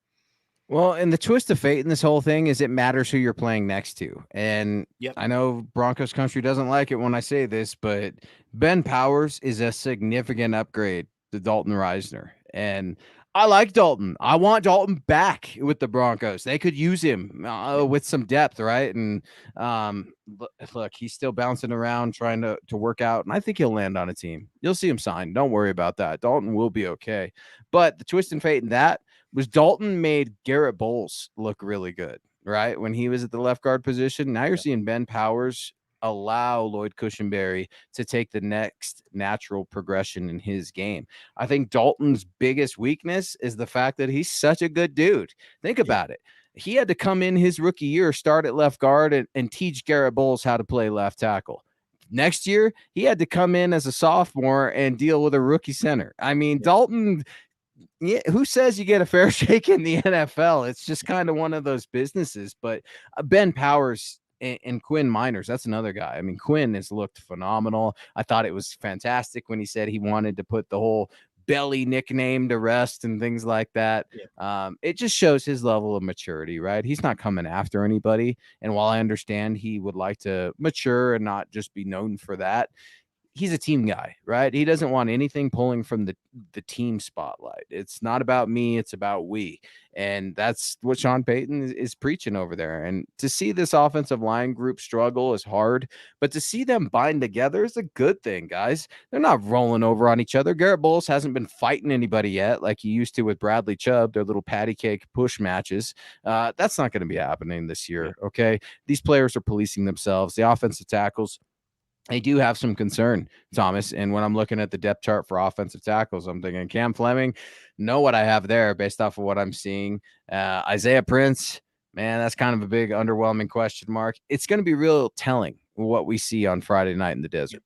Well, and the twist of fate in this whole thing is it matters who you're playing next to. And I know Broncos country doesn't like it when I say this, but Ben Powers is a significant upgrade to Dalton Reisner. And I like Dalton. I want Dalton back with the Broncos. They could use him with some depth, right? And look, he's still bouncing around trying to work out, and I think he'll land on a team. You'll see him sign. Don't worry about that. Dalton will be okay. But the twist and fate in that was Dalton made Garrett Bowles look really good, right? When he was at the left guard position. Now you're seeing Ben Powers allow Lloyd Cushenberry to take the next natural progression in his game. I think Dalton's biggest weakness is the fact that he's such a good dude. Think about it. He had to come in his rookie year, start at left guard, and teach Garrett Bowles how to play left tackle. Next year, he had to come in as a sophomore and deal with a rookie center. I mean, Dalton, who says you get a fair shake in the NFL? It's just kind of one of those businesses. But Ben Powers and Quinn Miners, that's another guy. I mean, Quinn has looked phenomenal. I thought it was fantastic when he said he wanted to put the whole belly nickname to rest and things like that. It just shows his level of maturity, right? He's not coming after anybody. And while I understand he would like to mature and not just be known for that, he's a team guy, right? He doesn't want anything pulling from the team spotlight. It's not about me, it's about we. And that's what Sean Payton is preaching over there. And to see this offensive line group struggle is hard, but to see them bind together is a good thing, guys. They're not rolling over on each other. Garrett Bowles hasn't been fighting anybody yet like he used to with Bradley Chubb, their little patty cake push matches. That's not going to be happening this year, okay? These players are policing themselves. The offensive tackles, they do have some concern, Thomas. And when I'm looking at the depth chart for offensive tackles, I'm thinking Cam Fleming, know what I have there based off of what I'm seeing. Isaiah Prince, man, that's kind of a big underwhelming question mark. It's going to be real telling what we see on Friday night in the desert.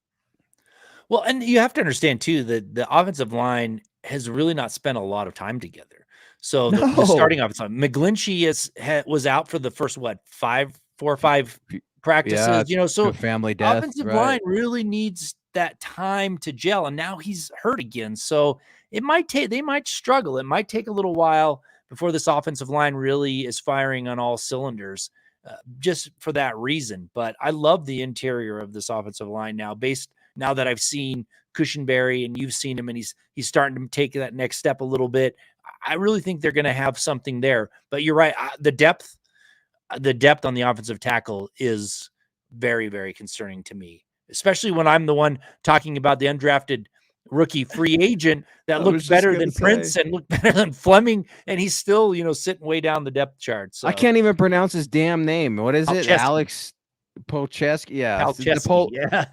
Well, and you have to understand too that the offensive line has really not spent a lot of time together. So the starting offensive line, McGlinchey was out for the first 4 or 5 practices, so family death, offensive line really needs that time to gel, and now he's hurt again. So they might struggle. It might take a little while before this offensive line really is firing on all cylinders, just for that reason. But I love the interior of this offensive line now, now that I've seen Cushenberry and you've seen him, and he's starting to take that next step a little bit. I really think they're going to have something there. But you're right, the depth on the offensive tackle is very, very concerning to me, especially when I'm the one talking about the undrafted rookie free agent that looked better than Prince and looked better than Fleming, and he's still, sitting way down the depth chart. So I can't even pronounce his damn name. What is it? Alex Polcheski. Yeah,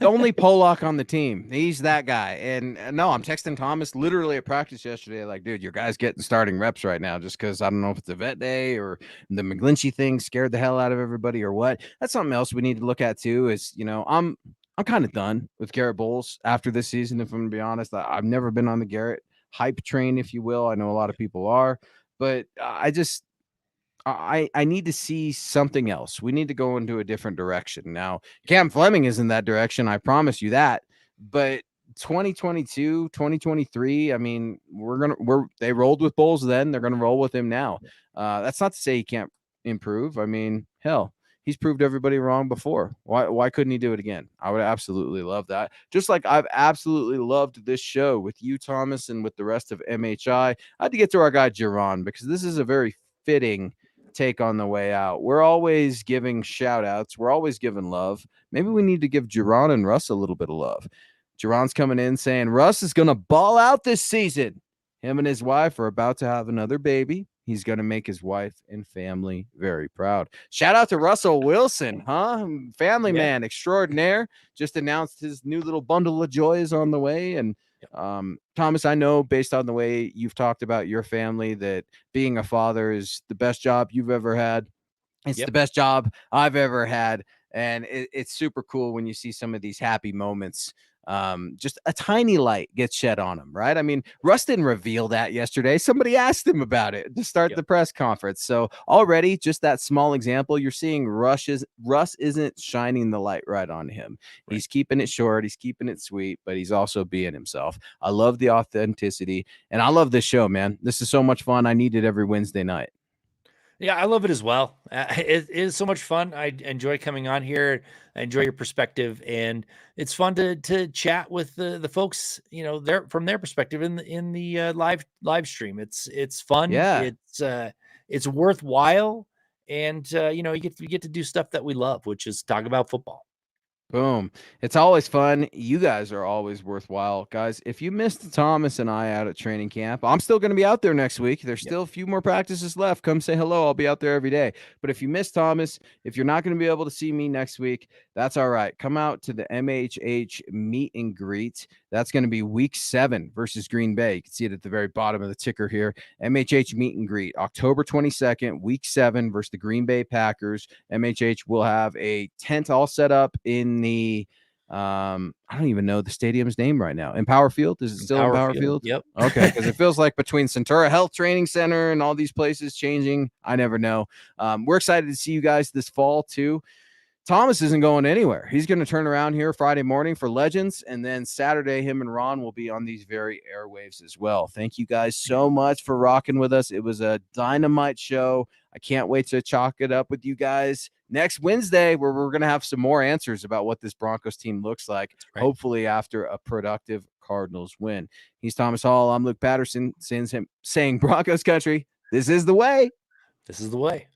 the only Polak on the team. He's that guy. And no, I'm texting Thomas literally at practice yesterday, like, dude, your guy's getting starting reps right now, just because I don't know if it's a vet day or the McGlinchey thing scared the hell out of everybody or what. That's something else we need to look at too. Is I'm kind of done with Garrett Bowles after this season. If I'm gonna be honest, I've never been on the Garrett hype train, if you will. I know a lot of people are, but I need to see something else. We need to go into a different direction. Now, Cam Fleming is in that direction. I promise you that. But 2022, 2023, I mean, they rolled with Bowles then. They're going to roll with him now. That's not to say he can't improve. I mean, hell, he's proved everybody wrong before. Why couldn't he do it again? I would absolutely love that. Just like I've absolutely loved this show with you, Thomas, and with the rest of MHI. I had to get to our guy, Jerron, because this is a very fitting take on the way out. We're always giving shout outs. We're always giving love. Maybe we need to give Jerron and Russ a little bit of love. Jerron's coming in saying Russ is going to ball out this season. Him and his wife are about to have another baby. He's going to make his wife and family very proud. Shout out to Russell Wilson, family man extraordinaire. Just announced his new little bundle of joy is on the way. And Thomas, I know based on the way you've talked about your family that being a father is the best job you've ever had. It's the best job I've ever had. And it's super cool when you see some of these happy moments. Just a tiny light gets shed on him, right? I mean, Russ didn't reveal that yesterday. Somebody asked him about it to start the press conference. So already just that small example, you're seeing Russ isn't shining the light right on him. Right. He's keeping it short. He's keeping it sweet, but he's also being himself. I love the authenticity and I love this show, man. This is so much fun. I need it every Wednesday night. Yeah, I love it as well. It is so much fun. I enjoy coming on here. I enjoy your perspective, and it's fun to chat with the folks. From their perspective in the live stream. It's fun. Yeah, it's worthwhile, and you get to do stuff that we love, which is talk about football. Boom. It's always fun. You guys are always worthwhile. Guys, if you missed Thomas and I out at training camp, I'm still going to be out there next week. There's still a few more practices left. Come say hello. I'll be out there every day. But if you missed Thomas, if you're not going to be able to see me next week, that's all right. Come out to the MHH meet and greet. That's going to be week 7 versus Green Bay. You can see it at the very bottom of the ticker here. MHH meet and greet, October 22nd, week 7 versus the Green Bay Packers. MHH will have a tent all set up in the I don't even know the stadium's name right now. Empower Field? Is it still Empower Field? Yep. Okay, because it feels like between Centura Health Training Center and all these places changing, I never know. We're excited to see you guys this fall too. Thomas isn't going anywhere. He's going to turn around here Friday morning for Legends, and then Saturday, him and Ron will be on these very airwaves as well. Thank you guys so much for rocking with us. It was a dynamite show. I can't wait to chalk it up with you guys next Wednesday, where we're going to have some more answers about what this Broncos team looks like, hopefully after a productive Cardinals win. He's Thomas Hall. I'm Luke Patterson, saying Broncos country. This is the way. This is the way.